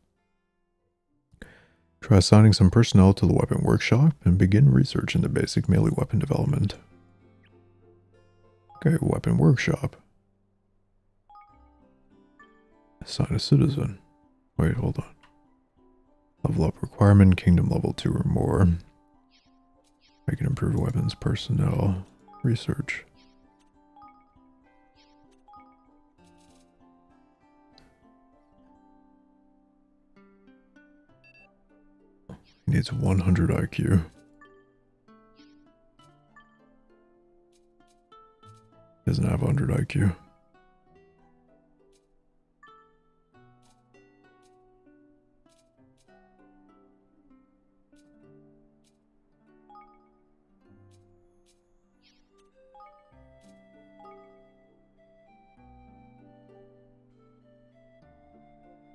Try assigning some personnel to the weapon workshop and begin research into basic melee weapon development. Okay, weapon workshop. Assign a citizen. Wait, hold on. Level up requirement, kingdom level 2 or more. I can improve weapons, personnel, research. He needs 100 IQ. Doesn't have 100 IQ.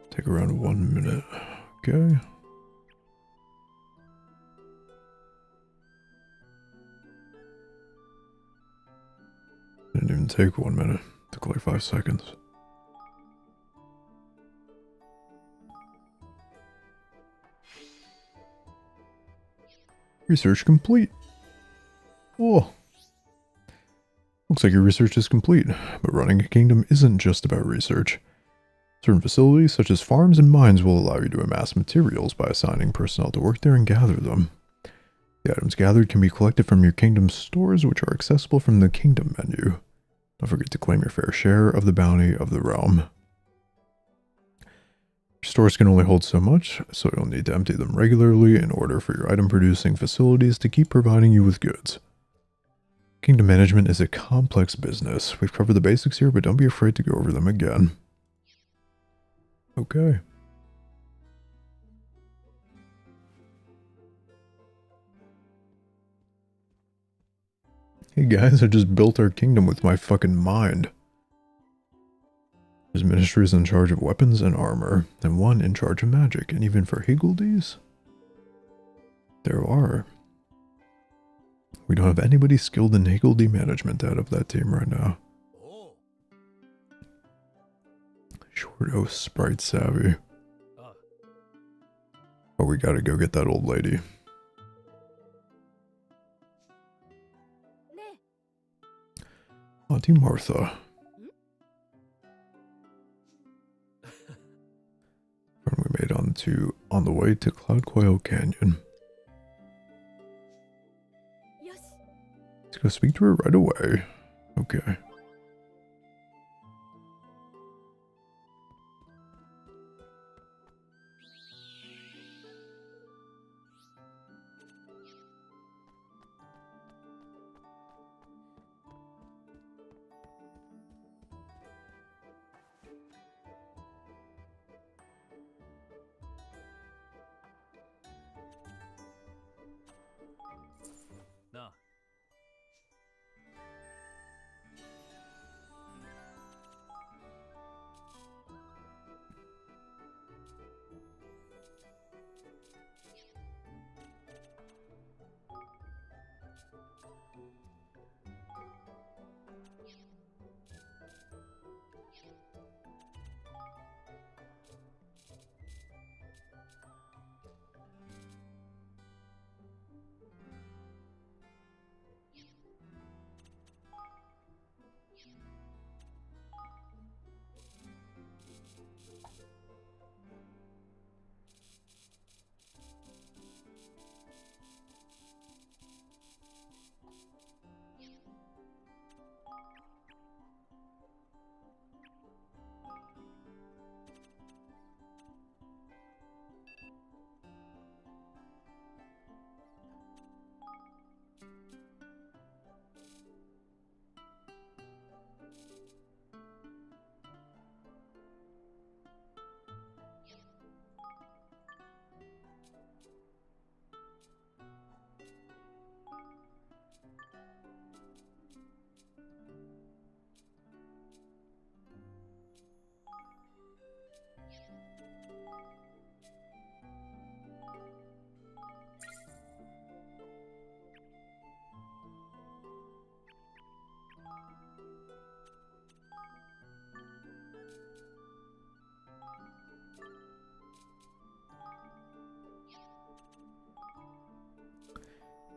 Take around 1 minute. Okay. Didn't even take 1 minute. Took like 5 seconds. Research complete. Oh. Looks like your research is complete, but running a kingdom isn't just about research. Certain facilities, such as farms and mines, will allow you to amass materials by assigning personnel to work there and gather them. The items gathered can be collected from your kingdom's stores, which are accessible from the kingdom menu. Don't forget to claim your fair share of the bounty of the realm. Your stores can only hold so much, so you'll need to empty them regularly in order for your item-producing facilities to keep providing you with goods. Kingdom management is a complex business. We've covered the basics here, but don't be afraid to go over them again. Okay. Hey guys, I just built our kingdom with my fucking mind. There's ministries in charge of weapons and armor, and one in charge of magic, and even for Higgledies, there are. We don't have anybody skilled in Higgledy management out of that team right now. Short O sprite savvy. Oh, we gotta go get that old lady. Auntie Martha. And we made on the way to Cloud Coil Canyon. Let's go speak to her right away. Okay.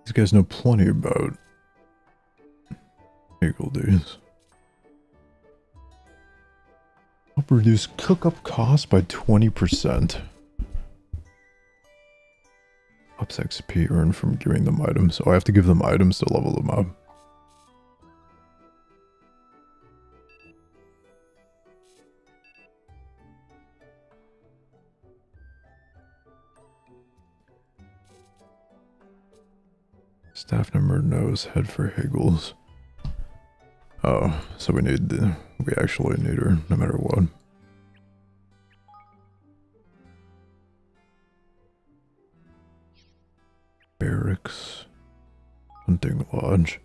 These guys know plenty about Higgledies. Help reduce cook-up costs by 20%. Ups XP earned from giving them items. Oh, I have to give them items to level them up. Staff number knows head for Higgles. Oh, so we actually need her no matter what. Barracks. Hunting lodge.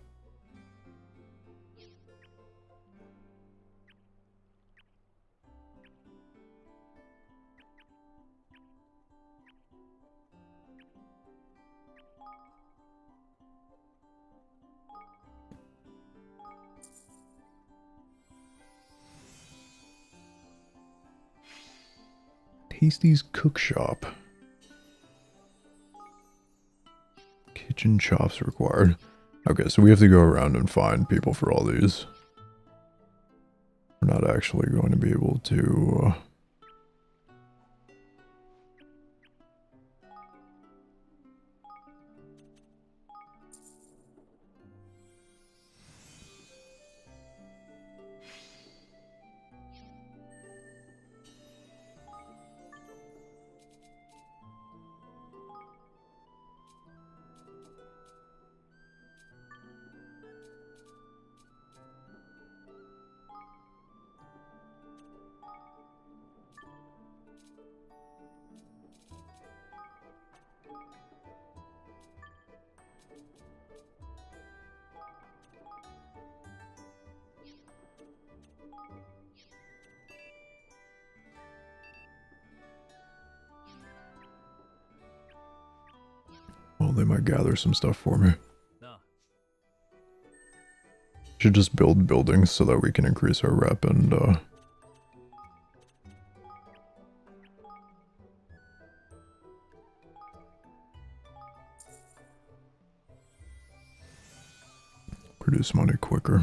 Tasty's Cook Shop. Kitchen chops required. Okay, so we have to go around and find people for all these. We're not actually going to be able to... Well, they might gather some stuff for me. Should just build buildings so that we can increase our rep and produce money quicker.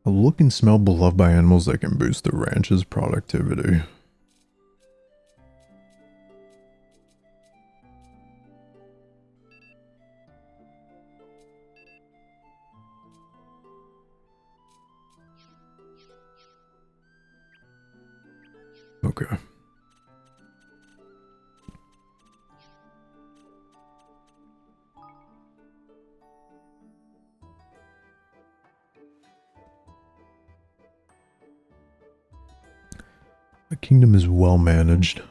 A look and smell beloved by animals that can boost the ranch's productivity. Okay. The kingdom is well managed.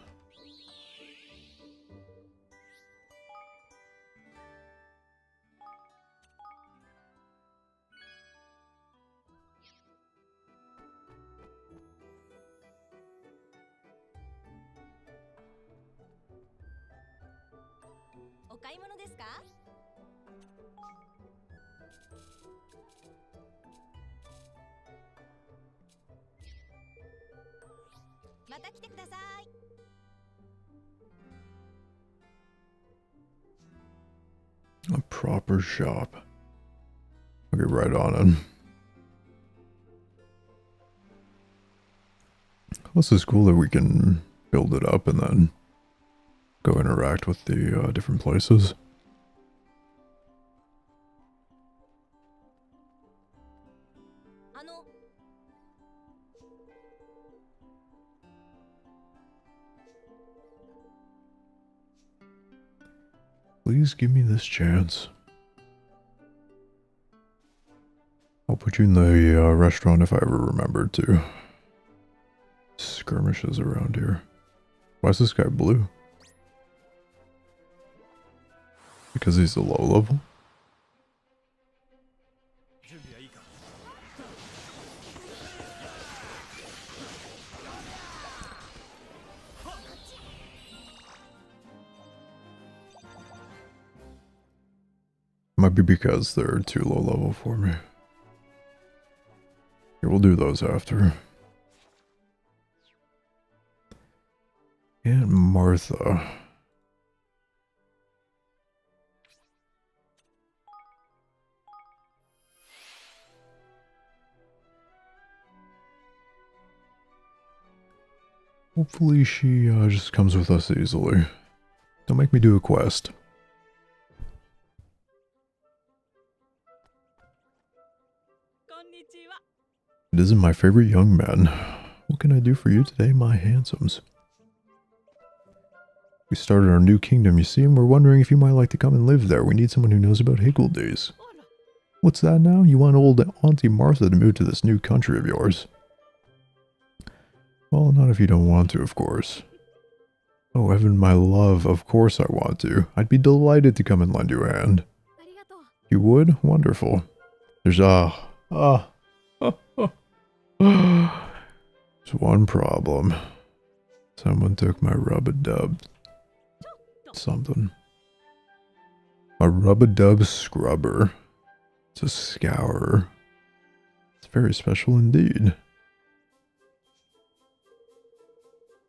A proper shop. I'll get right on it. This is cool that we can build it up and then go interact with the different places. Please give me this chance. I'll put you in the restaurant if I ever remember to. Skirmishes around here. Why is this guy blue? Because he's a low level? Might be because they're too low level for me. Okay, we'll do those after. And Martha. Hopefully she just comes with us easily. Don't make me do a quest. It isn't my favorite young man. What can I do for you today, my handsomes? We started our new kingdom, you see, and we're wondering if you might like to come and live there. We need someone who knows about Higgledies. What's that now? You want old Auntie Martha to move to this new country of yours? Well, not if you don't want to, of course. Oh, Evan, my love, of course I want to. I'd be delighted to come and lend you a hand. You would? Wonderful. There's, there's one problem. Someone took my rub-a-dub something. A rub-a-dub scrubber. It's a scourer. It's very special indeed.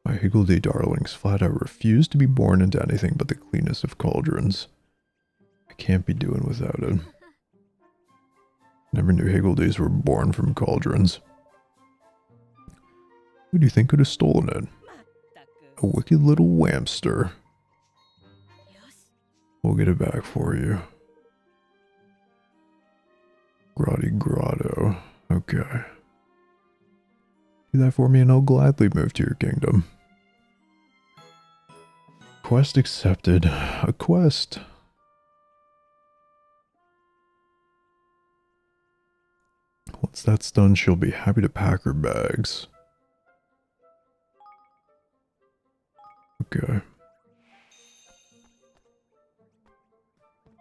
My Higgledy darlings flat out refuse to be born into anything but the cleanest of cauldrons. I can't be doing without it. Never knew Higgledies were born from cauldrons. Who do you think could have stolen it? A wicked little whamster. We'll get it back for you. Grotto. Okay. Do that for me and I'll gladly move to your kingdom. Quest accepted. A quest. Once that's done, she'll be happy to pack her bags. Okay.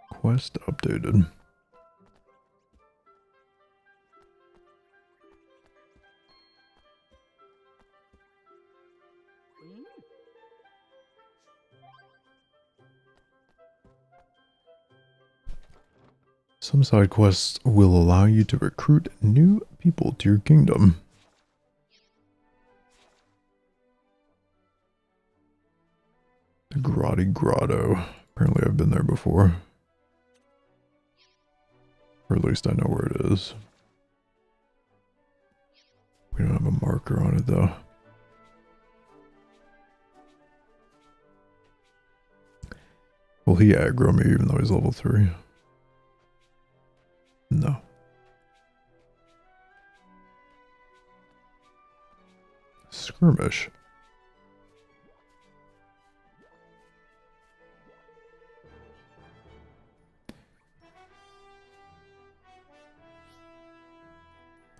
Quest updated. Some side quests will allow you to recruit new people to your kingdom. The Grotto. Apparently I've been there before. Or at least I know where it is. We don't have a marker on it though. Will he aggro me even though he's level 3? No. Skirmish.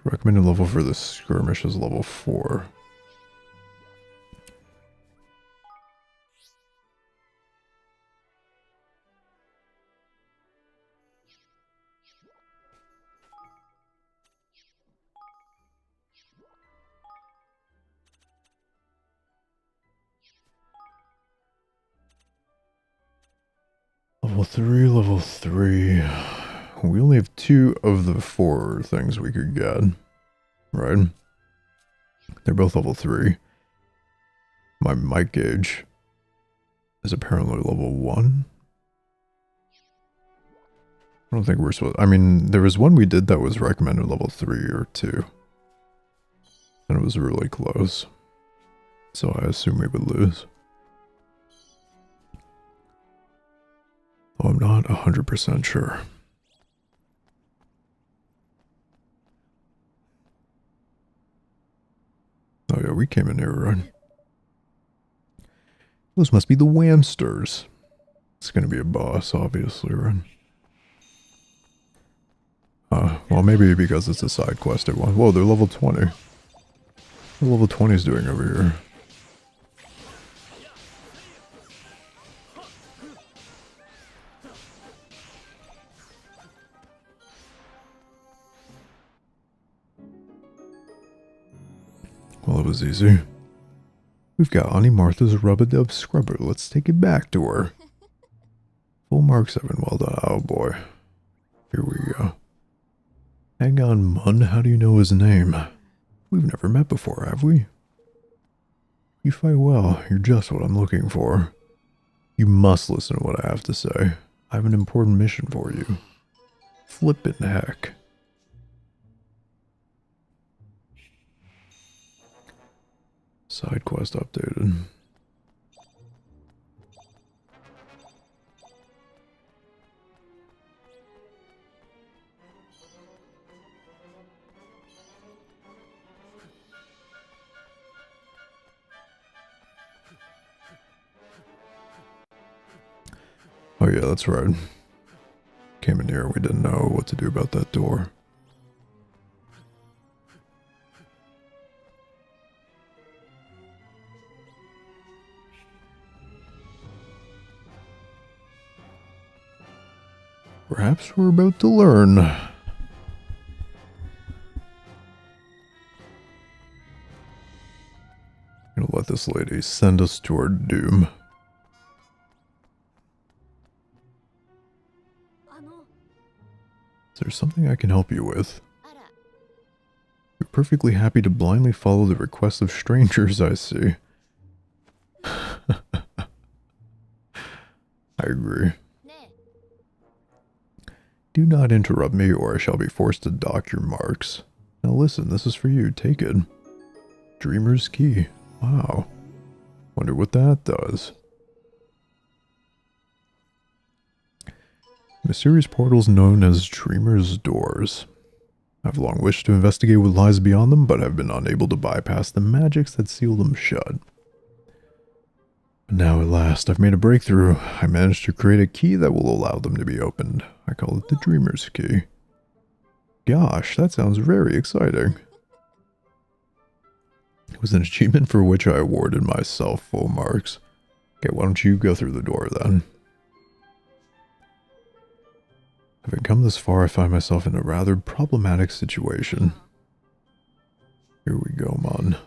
Recommended level for the skirmish is level 4. Level 3. We only have 2 of the 4 things we could get. Right? They're both level 3. My might gauge is apparently level 1. I don't think we're supposed... I mean, there was one we did that was recommended level 3 or 2. And it was really close. So I assume we would lose. Oh, I'm not 100% sure. Oh yeah, we came in here, right? Those must be the Whamsters. It's gonna be a boss, obviously, right? Well, maybe because it's a side quest at one. Whoa, they're level 20. What level 20 is doing over here? Well, it was easy. We've got Auntie Martha's Rub-a-Dub Scrubber. Let's take it back to her. Full mark 7. Well done. Oh boy. Here we go. Hang on, Mun. How do you know his name? We've never met before, have we? You fight well. You're just what I'm looking for. You must listen to what I have to say. I have an important mission for you. Flippin' heck. Side quest updated. Oh yeah, that's right. Came in here and we didn't know what to do about that door. Perhaps we're about to learn. Gonna let this lady send us to our doom. Is there something I can help you with? You're perfectly happy to blindly follow the requests of strangers, I see. I agree. Do not interrupt me or I shall be forced to dock your marks. Now listen, this is for you. Take it. Dreamer's Key. Wow. Wonder what that does. Mysterious portals known as Dreamer's Doors. I've long wished to investigate what lies beyond them, but have been unable to bypass the magics that seal them shut. But now at last, I've made a breakthrough. I managed to create a key that will allow them to be opened. I call it the Dreamer's Key. Gosh, that sounds very exciting. It was an achievement for which I awarded myself full marks. Okay, why don't you go through the door then? Having come this far, I find myself in a rather problematic situation. Here we go, man.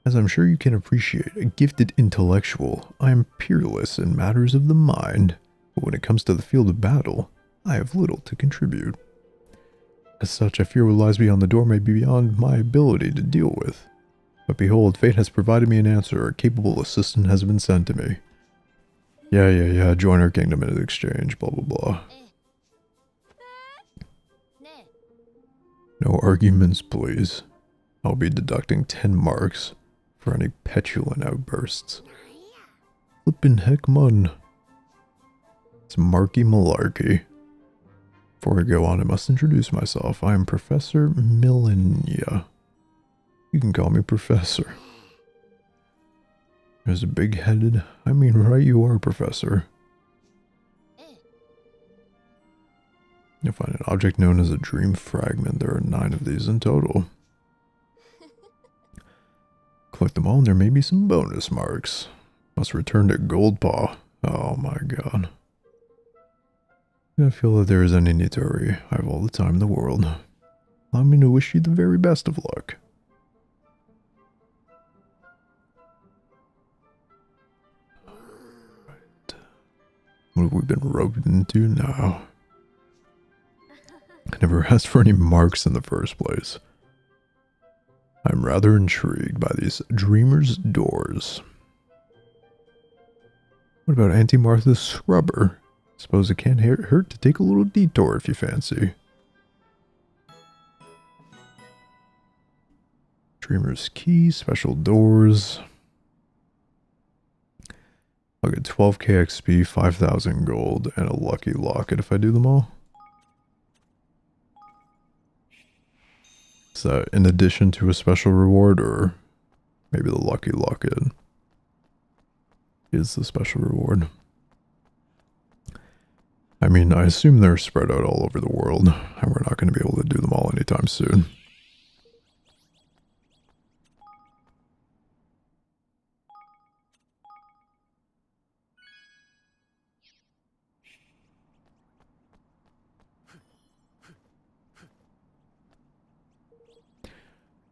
As I'm sure you can appreciate, a gifted intellectual, I am peerless in matters of the mind, but when it comes to the field of battle, I have little to contribute. As such, I fear what lies beyond the door may be beyond my ability to deal with. But behold, fate has provided me an answer. A capable assistant has been sent to me. Yeah, join our kingdom in exchange, blah blah blah. No arguments, please. I'll be deducting 10 marks for any petulant outbursts. Flippin' heck, man. It's Marky Malarkey. Before I go on, I must introduce myself. I am Professor Millenia. You can call me Professor. There's a big-headed... I mean, right you are, Professor. You'll find an object known as a dream fragment. There are 9 of these in total. Collect them all and there may be some bonus marks. Must return to Goldpaw. Oh my god. I don't feel that there is any need to hurry. I have all the time in the world. Allow me to wish you the very best of luck. Right. What have we been roped into now? I never asked for any marks in the first place. I'm rather intrigued by these Dreamer's Doors. What about Auntie Martha's Scrubber? Suppose it can't hurt to take a little detour if you fancy. Dreamer's Key, special doors. I'll get 12k XP, 5,000 gold, and a lucky locket if I do them all. Is that in addition to a special reward, or maybe the lucky locket is the special reward? I mean, I assume they're spread out all over the world, and we're not going to be able to do them all anytime soon.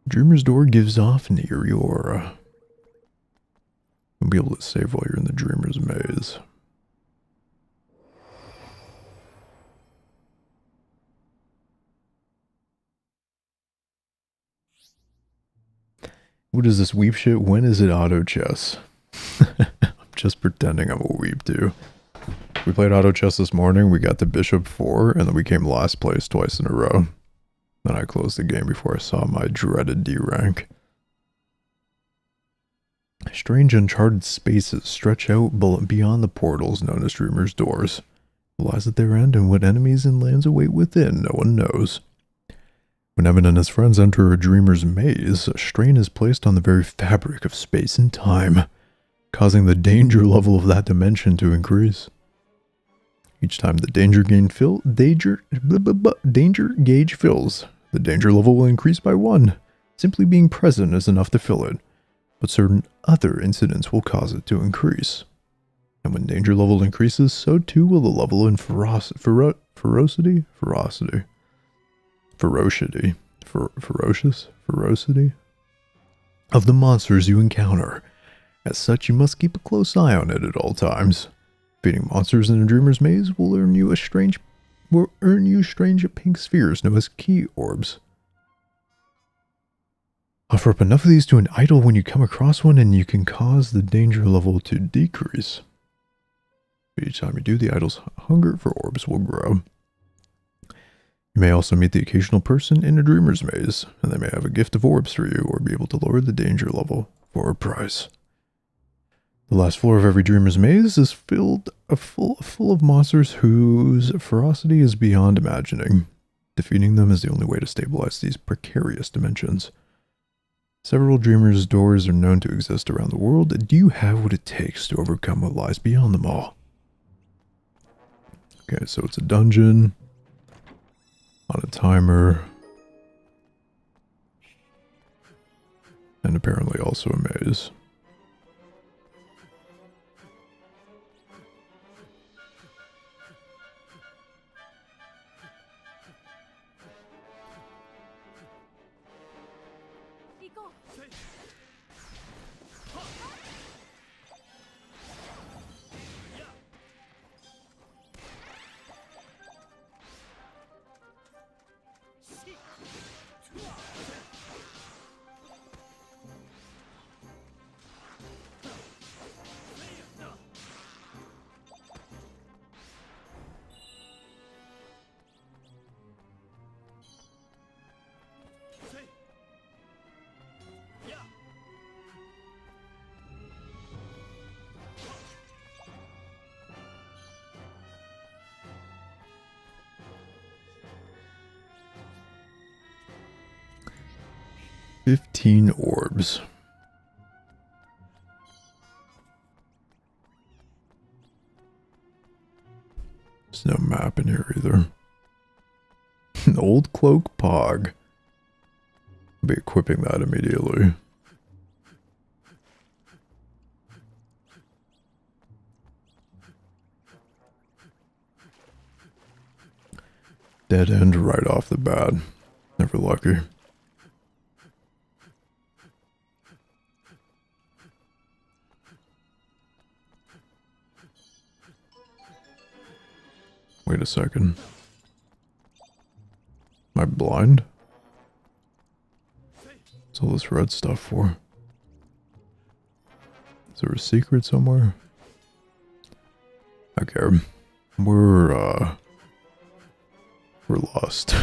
Dreamer's Door gives off an eerie aura. You'll be able to save while you're in the Dreamer's Maze. What is this weep shit? When is it auto chess? I'm just pretending I'm a weep too. We played auto chess this morning, we got to Bishop 4, and then we came last place twice in a row. Then I closed the game before I saw my dreaded D rank. Strange uncharted spaces stretch out beyond the portals known as Dreamer's Doors. What lies at their end and what enemies and lands await within, no one knows. When Evan and his friends enter a Dreamer's Maze, a strain is placed on the very fabric of space and time, causing the danger level of that dimension to increase. Each time the danger gauge fills, the danger level will increase by 1. Simply being present is enough to fill it, but certain other incidents will cause it to increase. And when danger level increases, so too will the level in ferocity of the monsters you encounter. As such, you must keep a close eye on it at all times. Beating monsters in a Dreamer's Maze will earn you strange pink spheres known as key orbs. Offer up enough of these to an idol when you come across one and you can cause the danger level to decrease. Each time you do, the idol's hunger for orbs will grow. You may also meet the occasional person in a dreamer's maze, and they may have a gift of orbs for you or be able to lower the danger level for a price. The last floor of every dreamer's maze is full of monsters whose ferocity is beyond imagining. Defeating them is the only way to stabilize these precarious dimensions. Several dreamers' doors are known to exist around the world. Do you have what it takes to overcome what lies beyond them all? Okay, so it's a dungeon on a timer, and apparently also a maze. "15 orbs. There's no map in here either. An old cloak pog. I'll be equipping that immediately. Dead end right off the bat. Never lucky. Wait a second. Am I blind? What's all this red stuff for? Is there a secret somewhere? Okay. We're lost.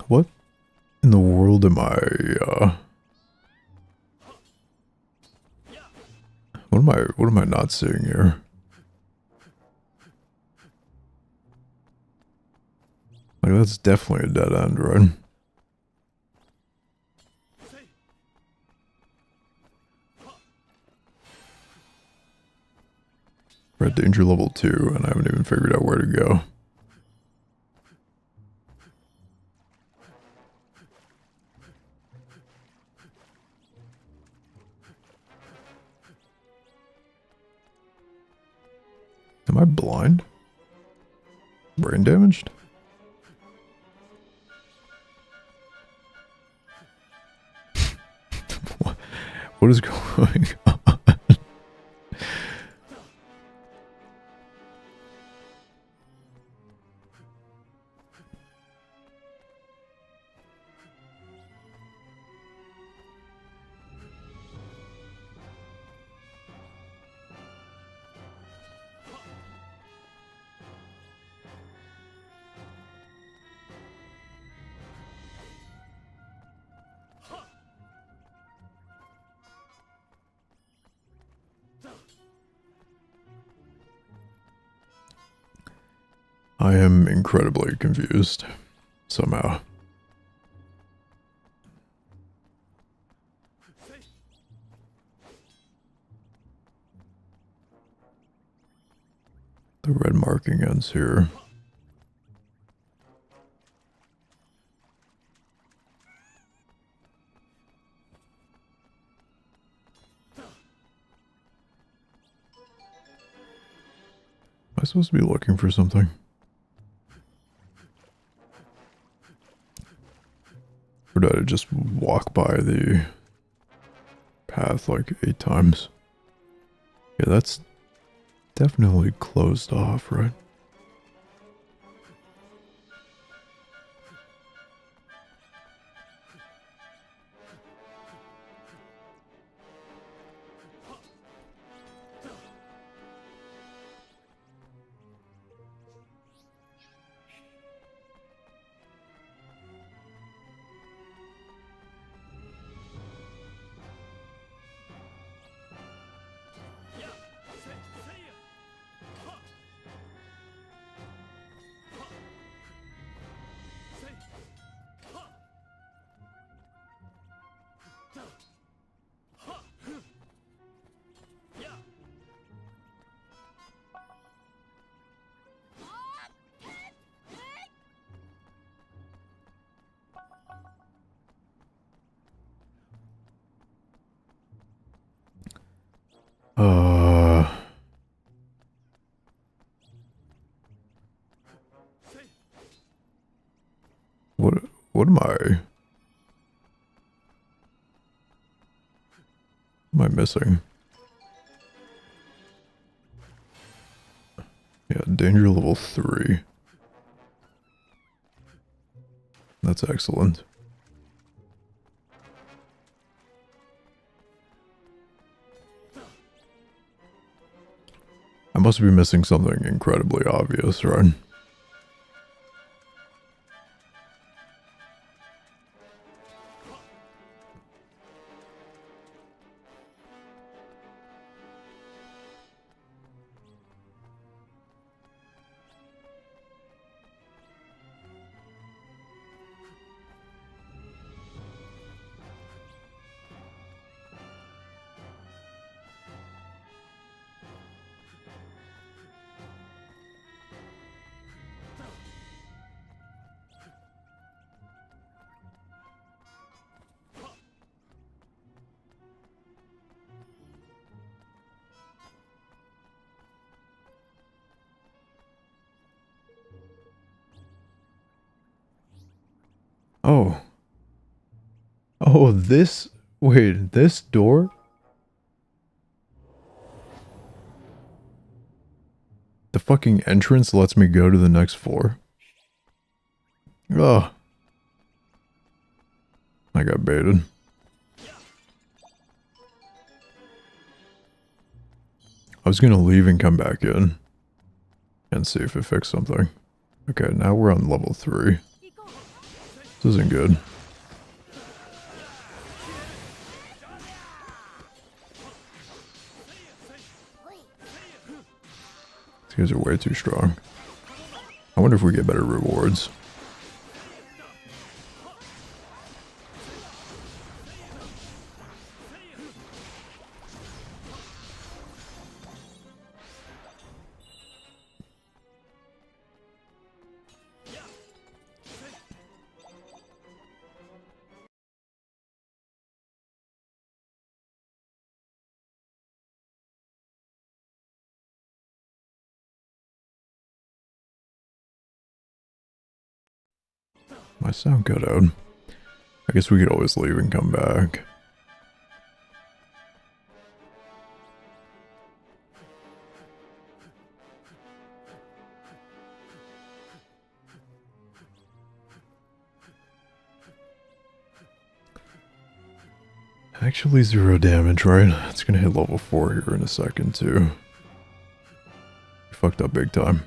What in the world am I, what am I not seeing here? Like, that's definitely a dead end, right? We're at danger level 2, and I haven't even figured out where to go. Am I blind? Brain damaged? What is going on? I am incredibly confused, somehow. The red marking ends here. Am I supposed to be looking for something? Or did I just walk by the path like 8 times? Yeah, that's definitely closed off, right? What am I missing? Yeah, danger level 3. That's excellent. I must be missing something incredibly obvious, right? Oh. Oh, this... Wait, this door? The fucking entrance lets me go to the next floor? Ugh. I got baited. I was gonna leave and come back in. And see if it fixed something. Okay, now we're on level 3. This isn't good. These guys are way too strong. I wonder if we get better rewards. My sound cut out. I guess we could always leave and come back. Actually 0 damage, right? It's gonna hit level 4 here in a second too. We fucked up big time.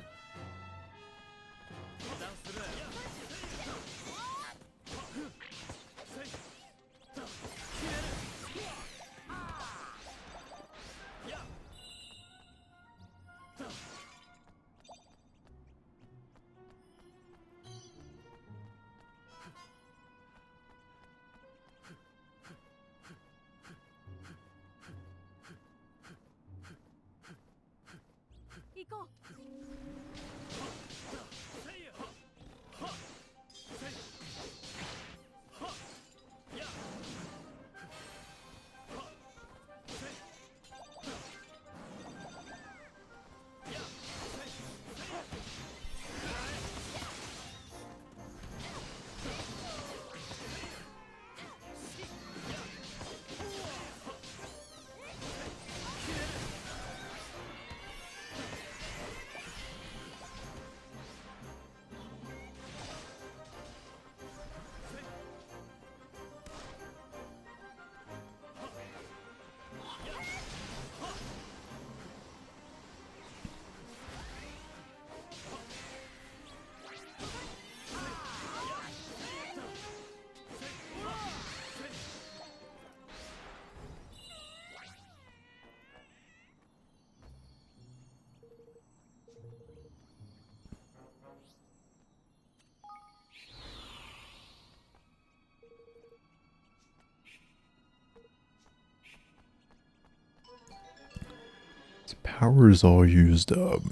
His power is all used up.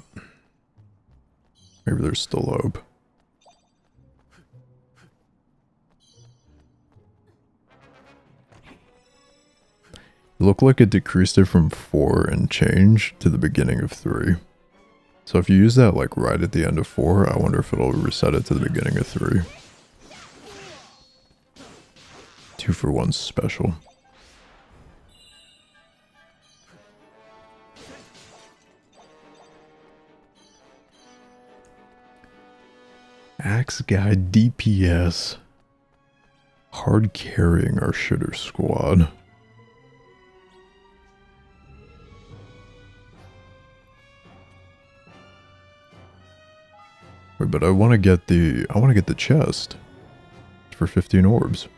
Maybe there's still hope. It looked like it decreased it from 4 and change to the beginning of 3. So if you use that like right at the end of 4, I wonder if it'll reset it to the beginning of 3. 2 for 1 special. Axe guy DPS. Hard carrying our shitter squad. Wait, but I want to get the chest for 15 orbs.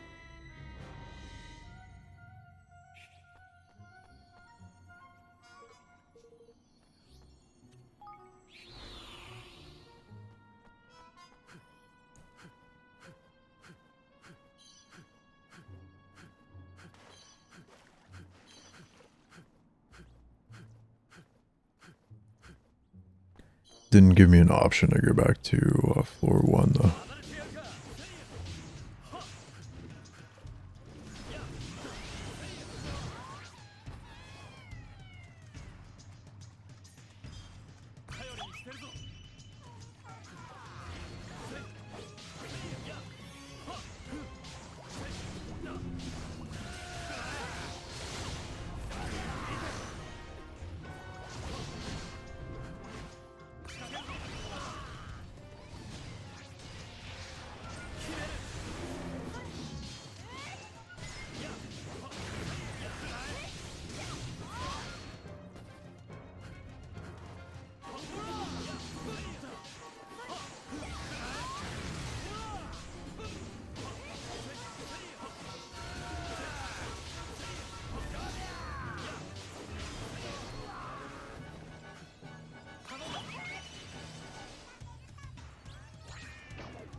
Didn't give me an option to go back to floor 1 though.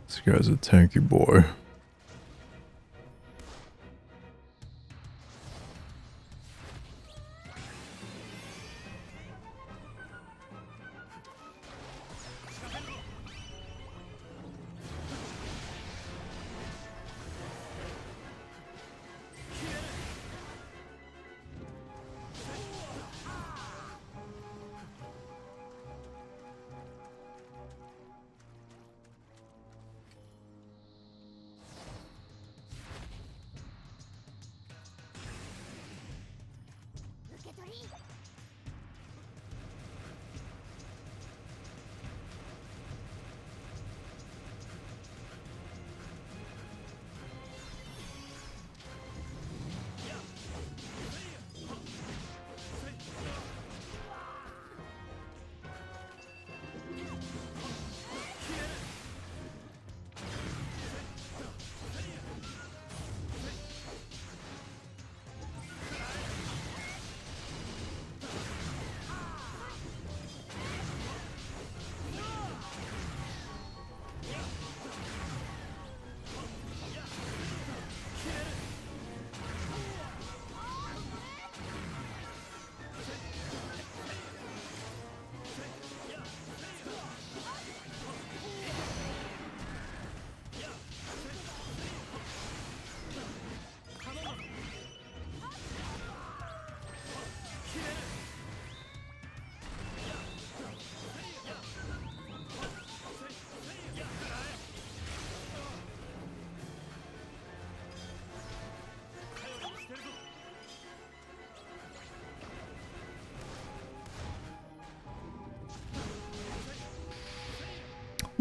This guy's a tanky boy.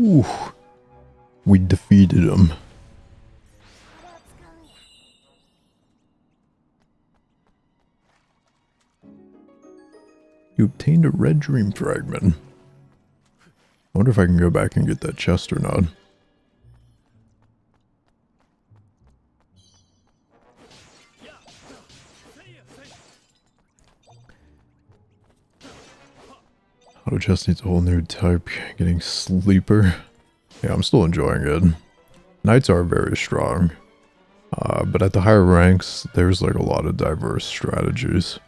Ooh, we defeated him. You obtained a red dream fragment. I wonder if I can go back and get that chest or not. Auto chest needs a whole new type. Getting sleeper. Yeah, I'm still enjoying it. Knights are very strong. But at the higher ranks, there's like a lot of diverse strategies.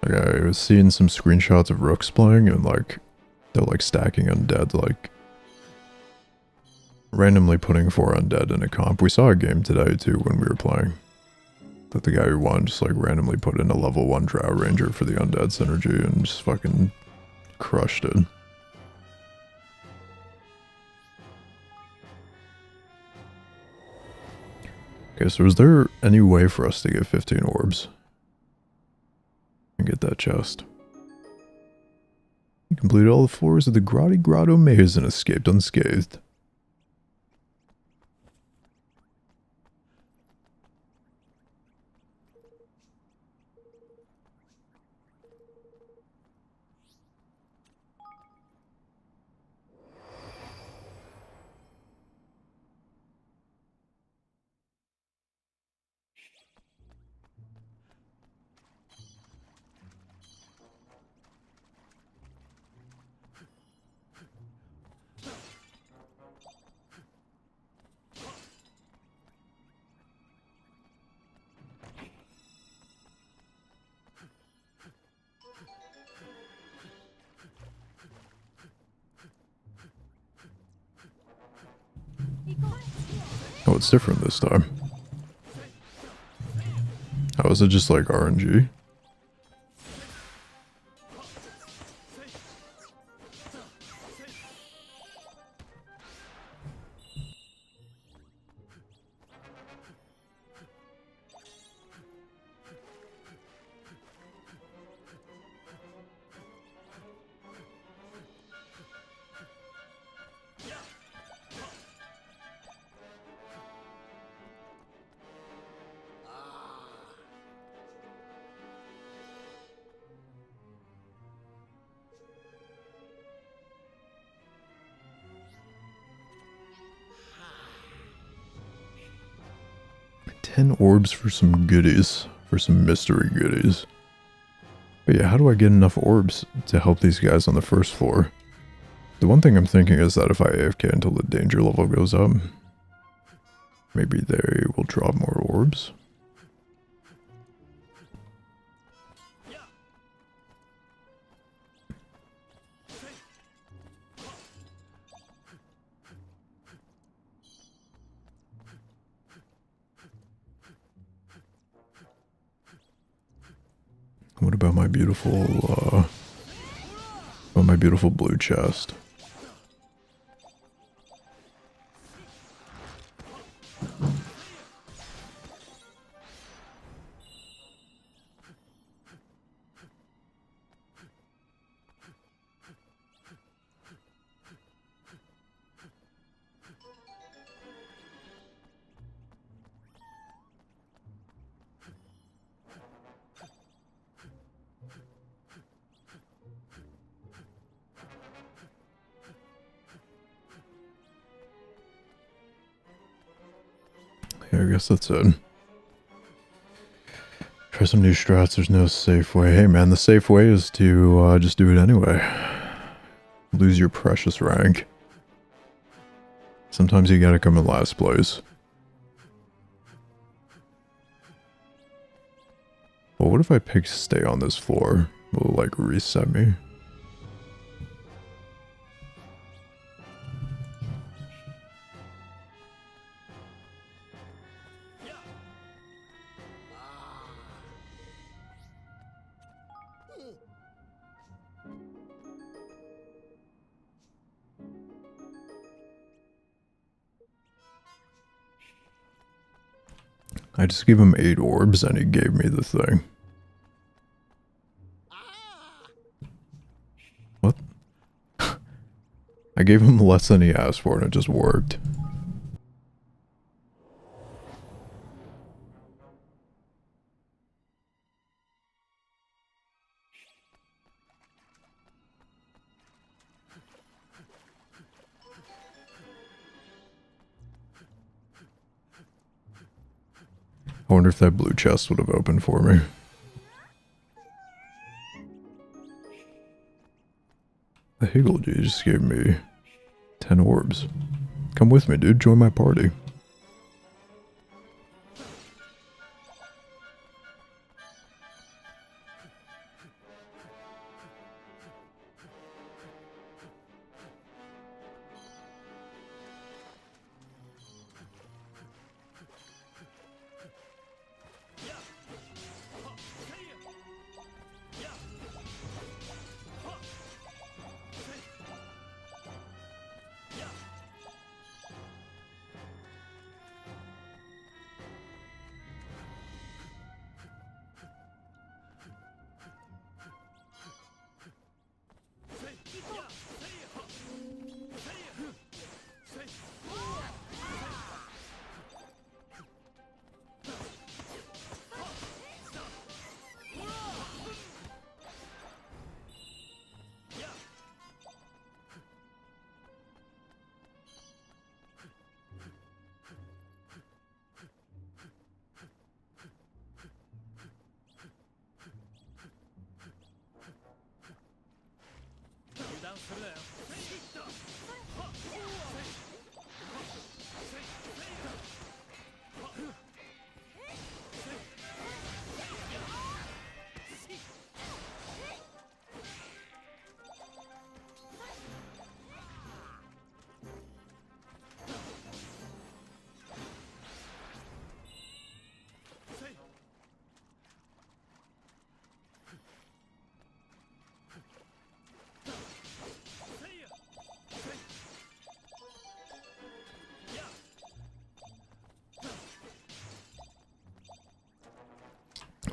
Like, I was seeing some screenshots of rooks playing and like they're like stacking undead, like randomly putting 4 undead in a comp. We saw a game today too when we were playing that the guy who won just like randomly put in a level 1 drow ranger for the undead synergy and just fucking crushed it. Okay, so is there any way for us to get 15 orbs and get that chest? You completed all the floors of the Grotto maze and escaped unscathed. Oh, it's different this time. Oh, is it just like RNG? Orbs for some goodies, for some mystery goodies. But yeah, how do I get enough orbs to help these guys on the first floor? The one thing I'm thinking is that if I AFK until the danger level goes up, maybe they will drop more orbs. What about my beautiful, blue chest? Yeah, I guess that's it. Try some new strats, there's no safe way. Hey man, the safe way is to just do it anyway. Lose your precious rank. Sometimes you gotta come in last place. Well, what if I pick stay on this floor? Will it like reset me? I just gave him 8 orbs and he gave me the thing. What? I gave him less than he asked for and it just worked. I wonder if that blue chest would have opened for me. The Higgle G just gave me 10 orbs. Come with me, dude. Join my party.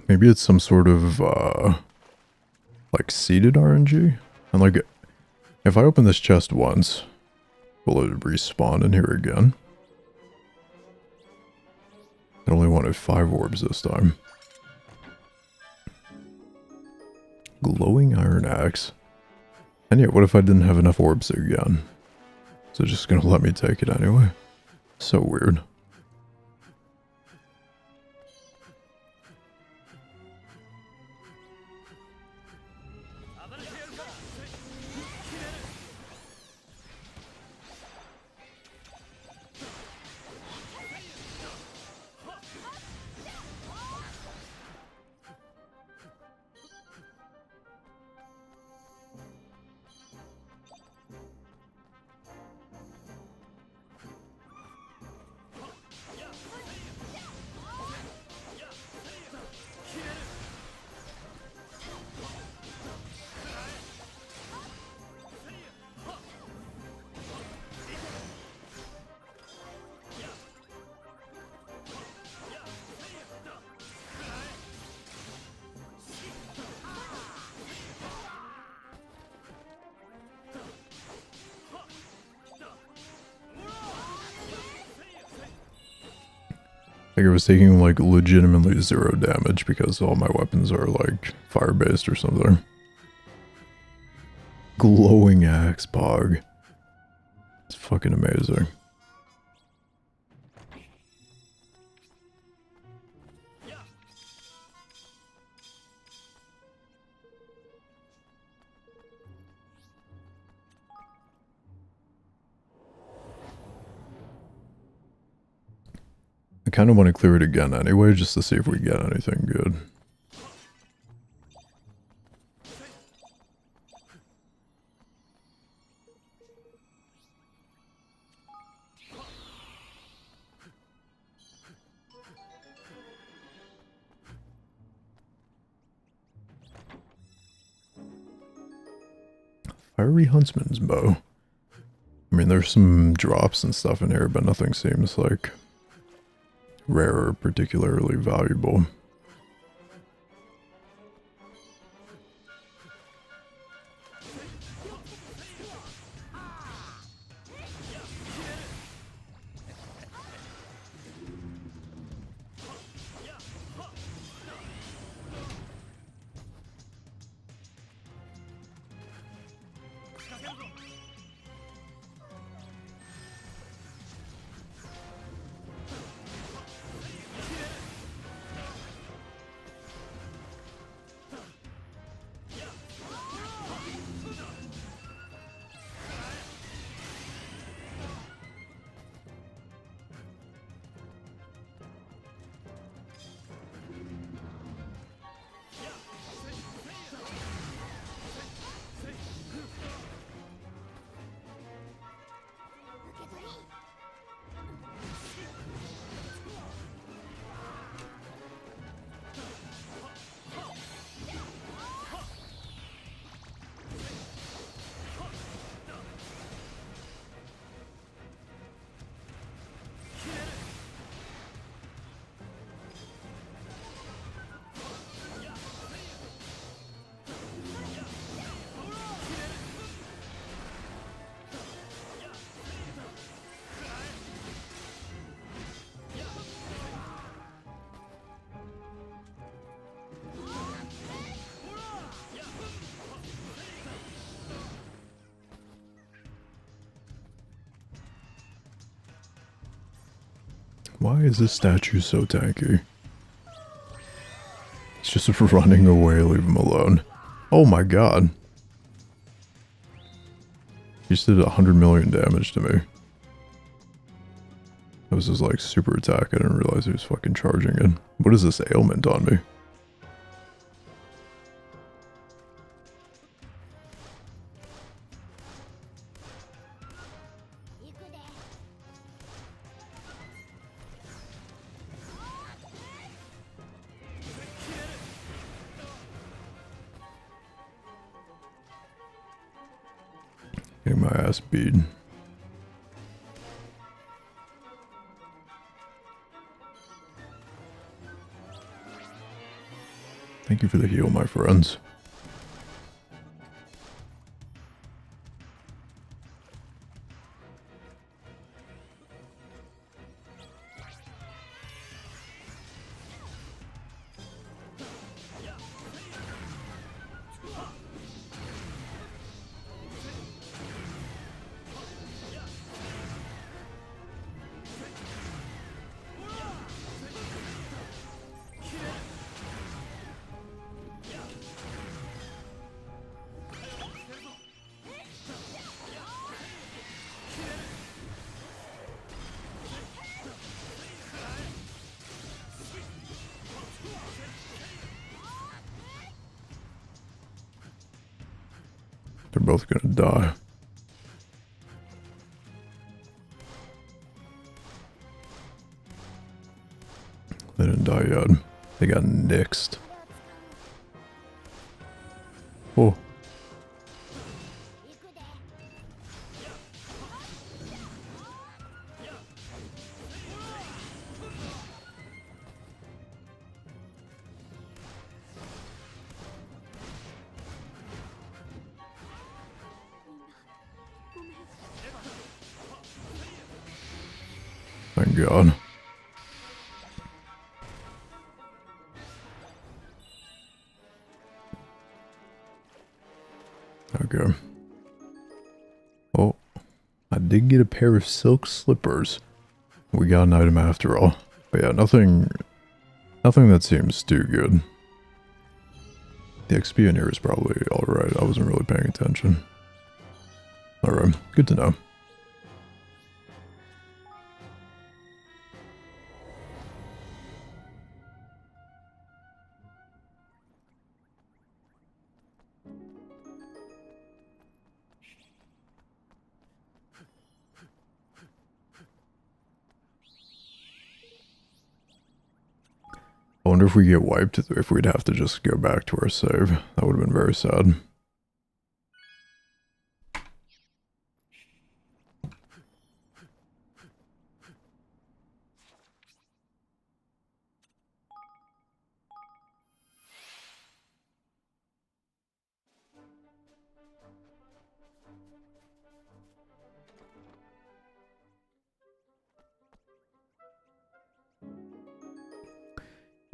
Maybe it's some sort of, like, seeded RNG? And, like, if I open this chest once, will it respawn in here again? I only wanted 5 orbs this time. Glowing iron axe. And yet, what if I didn't have enough orbs again? Is it just gonna let me take it anyway? So weird. Like I was taking like legitimately 0 damage because all my weapons are like fire based or something. Glowing axe pog. It's fucking amazing. I kind of want to clear it again anyway, just to see if we get anything good. Fiery Huntsman's Bow. I mean, there's some drops and stuff in here, but nothing seems like rare or particularly valuable. Why is this statue so tanky? It's just running away, leave him alone. Oh my god. He just did 100 million damage to me. That was his like super attack. I didn't realize he was fucking charging it. What is this ailment on me? Getting my ass beat. Thank you for the heal, my friends. They're both gonna die. They didn't die yet. They got nixed. Oh. Thank God. Okay. Oh, I did get a pair of silk slippers. We got an item after all. But yeah, nothing that seems too good. The XP in here is probably alright. I wasn't really paying attention. Alright, good to know. I wonder if we get wiped, if we'd have to just go back to our save. That would have been very sad.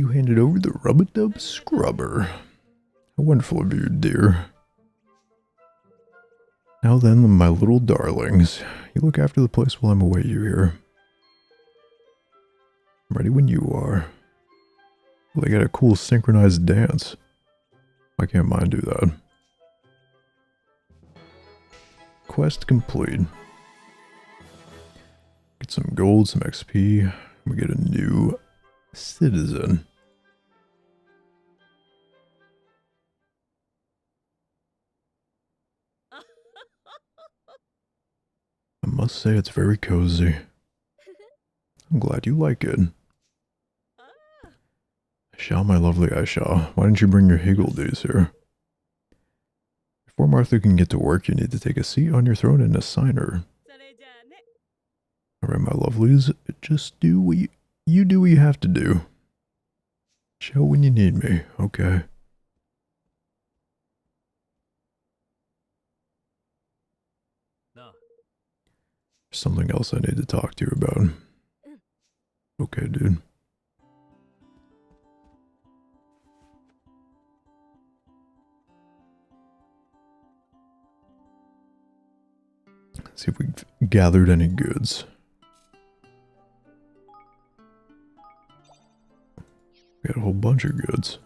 You handed over the rub-a-dub scrubber. How wonderful of you, dear. Now then, my little darlings. You look after the place while I'm away, you hear? I'm ready when you are. Well, they got a cool synchronized dance. Why can't mine do that? Quest complete. Get some gold, some XP. We get a new citizen. I must say it's very cozy. I'm glad you like it. Aisha, my lovely Aisha, why didn't you bring your higgledies here? Before Martha can get to work, you need to take a seat on your throne and assign her. Alright, my lovelies, just do what you do what you have to do. Show when you need me, okay? There's something else I need to talk to you about. Okay, dude. Let's see if we've gathered any goods. We got a whole bunch of goods.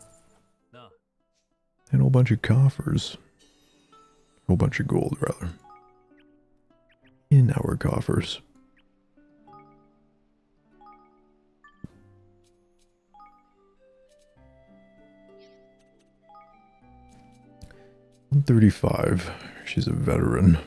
And a whole bunch of coffers. A whole bunch of gold, rather. in our coffers. $135. She's a veteran.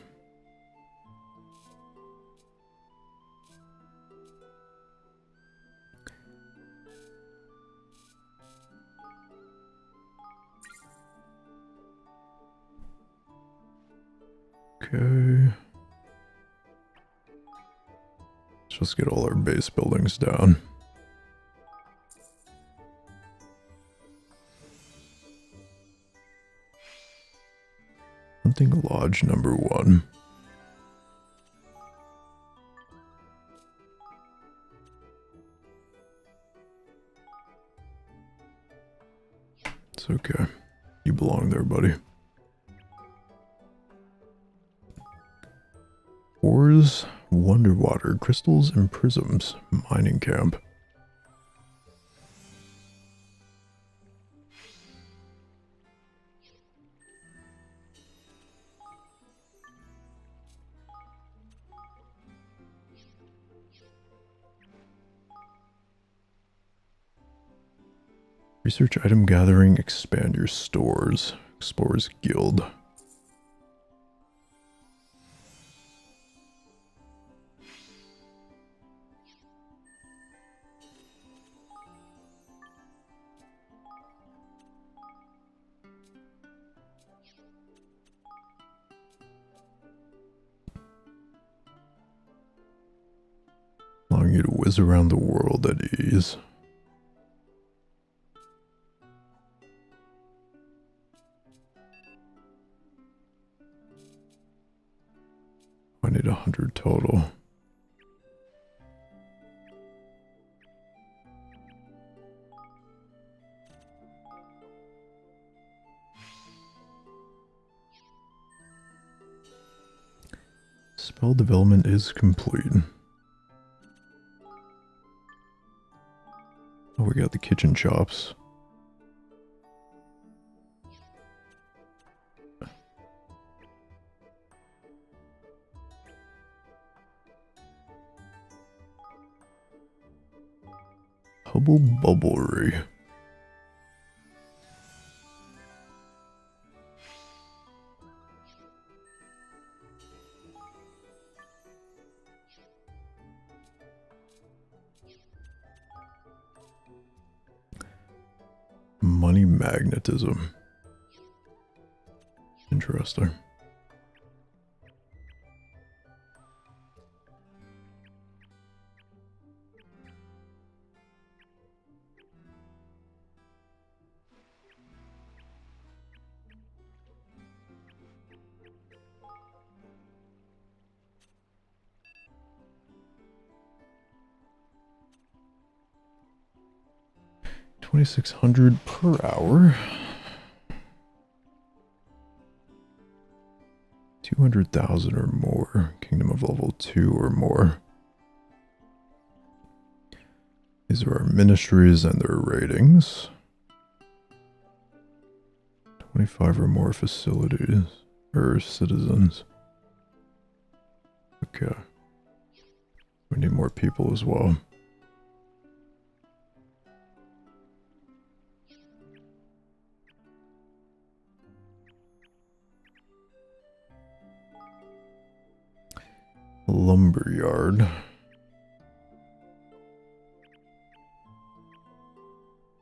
Okay. Let's just get all our base buildings down. Hunting Lodge number 1. It's okay. You belong there, buddy. Ores, Wonderwater, Crystals, and Prisms. Mining camp. Research item gathering, expand your stores. Explorers Guild. Allowing you to whiz around the world at ease. I need 100 total. Spell development is complete. Oh, we got the kitchen chops. Hubble Bubblery. Money magnetism. Interesting. $2,600 per hour. 200,000 or more. Kingdom of level 2 or more. These are our ministries and their ratings. 25 or more facilities or citizens. Okay. We need more people as well. Lumberyard.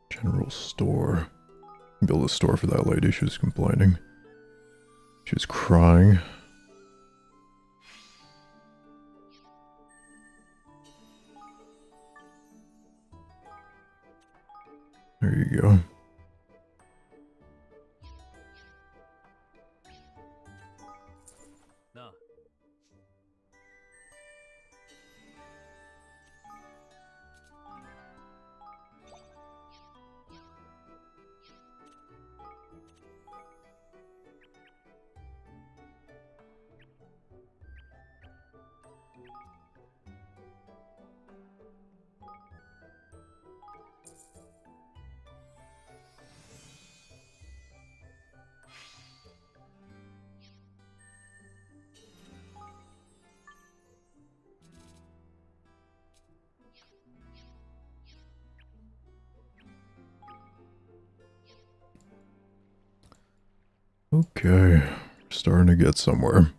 General store. Build a store for that lady. She was complaining. She was crying. There you go. Okay, starting to get somewhere.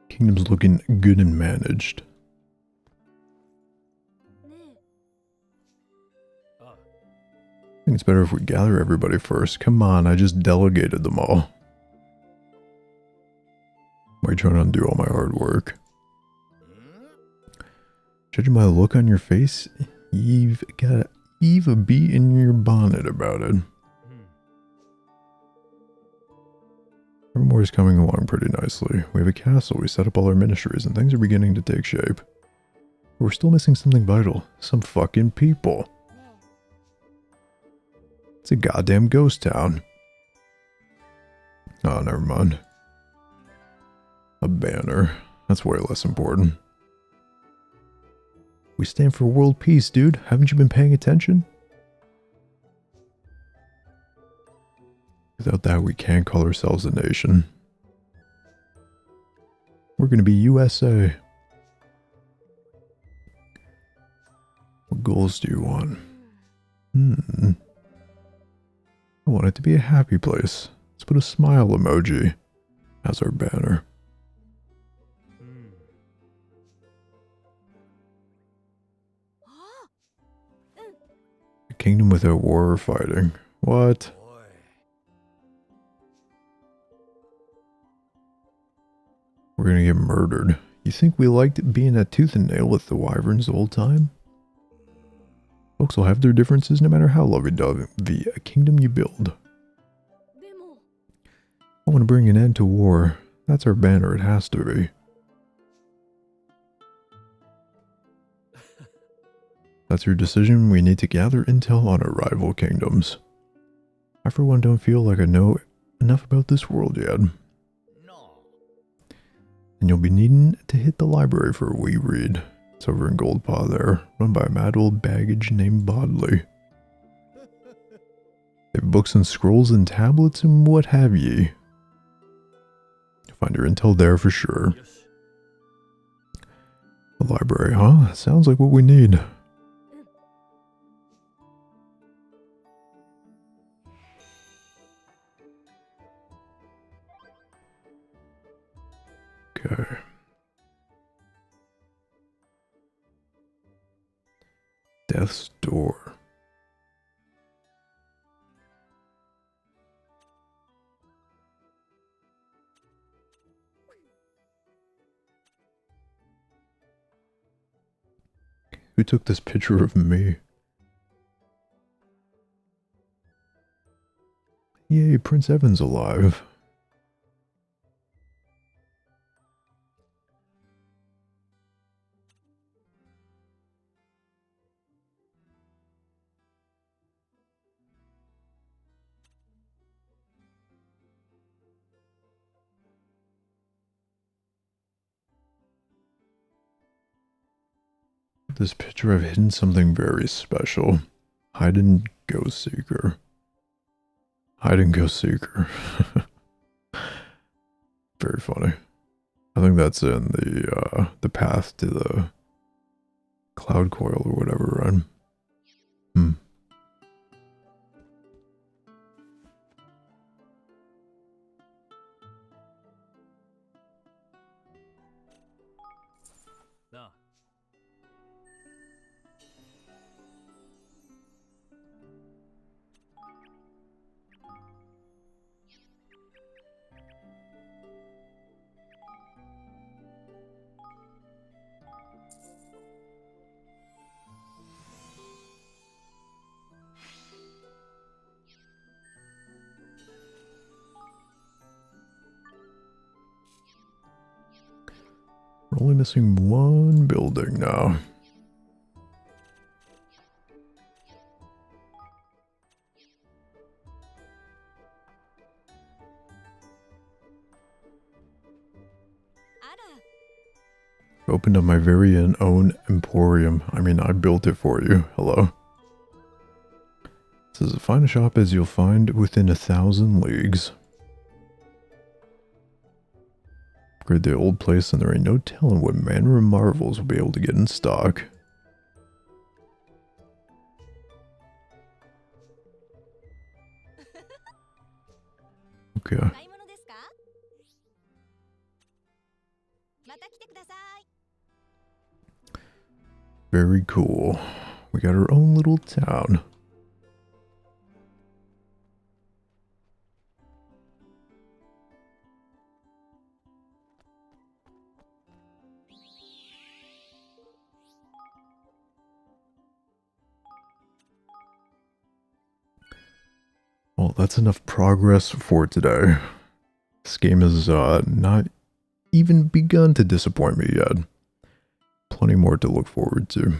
Kingdom's looking good and managed. I think it's better if we gather everybody first. Come on, I just delegated them all. Why are you trying to undo all my hard work? Judging by the look on your face, you've got a bee in your bonnet about it. Evermore is coming along pretty nicely. We have a castle, we set up all our ministries, and things are beginning to take shape. But we're still missing something vital. Some fucking people. It's a goddamn ghost town. Oh, never mind. A banner. That's way less important. We stand for world peace, dude. Haven't you been paying attention? Without that, we can't call ourselves a nation. We're gonna be USA. What goals do you want? I want it to be a happy place. Let's put a smile emoji as our banner. A kingdom without war or fighting. What? We're gonna get murdered. You think we liked being at tooth and nail with the wyverns the whole time? Folks will have their differences no matter how lovey-dovey a kingdom you build. I want to bring an end to war. That's our banner, it has to be. That's your decision. We need to gather intel on our rival kingdoms. I for one don't feel like I know enough about this world yet. And you'll be needing to hit the library for a wee read. It's over in Goldpaw there, run by a mad old baggage named Bodley. They have books and scrolls and tablets and what have ye. Find your intel there for sure. The library, huh? Sounds like what we need. Okay. Death's Door. Who took this picture of me? Yay, Prince Evan's alive. This picture, I've hidden something very special. Hide and go seeker. Hide and go seeker. Very funny. I think that's in the path to the cloud coil or whatever, right? We're only missing one building now. Opened up my very own emporium. I mean, I built it for you. Hello. It says, as fine a shop as you'll find within 1,000 leagues. Upgrade the old place and there ain't no telling what manner of marvels we'll be able to get in stock. Okay. Very cool. We got our own little town. Well, that's enough progress for today. This game has not even begun to disappoint me yet. Plenty more to look forward to.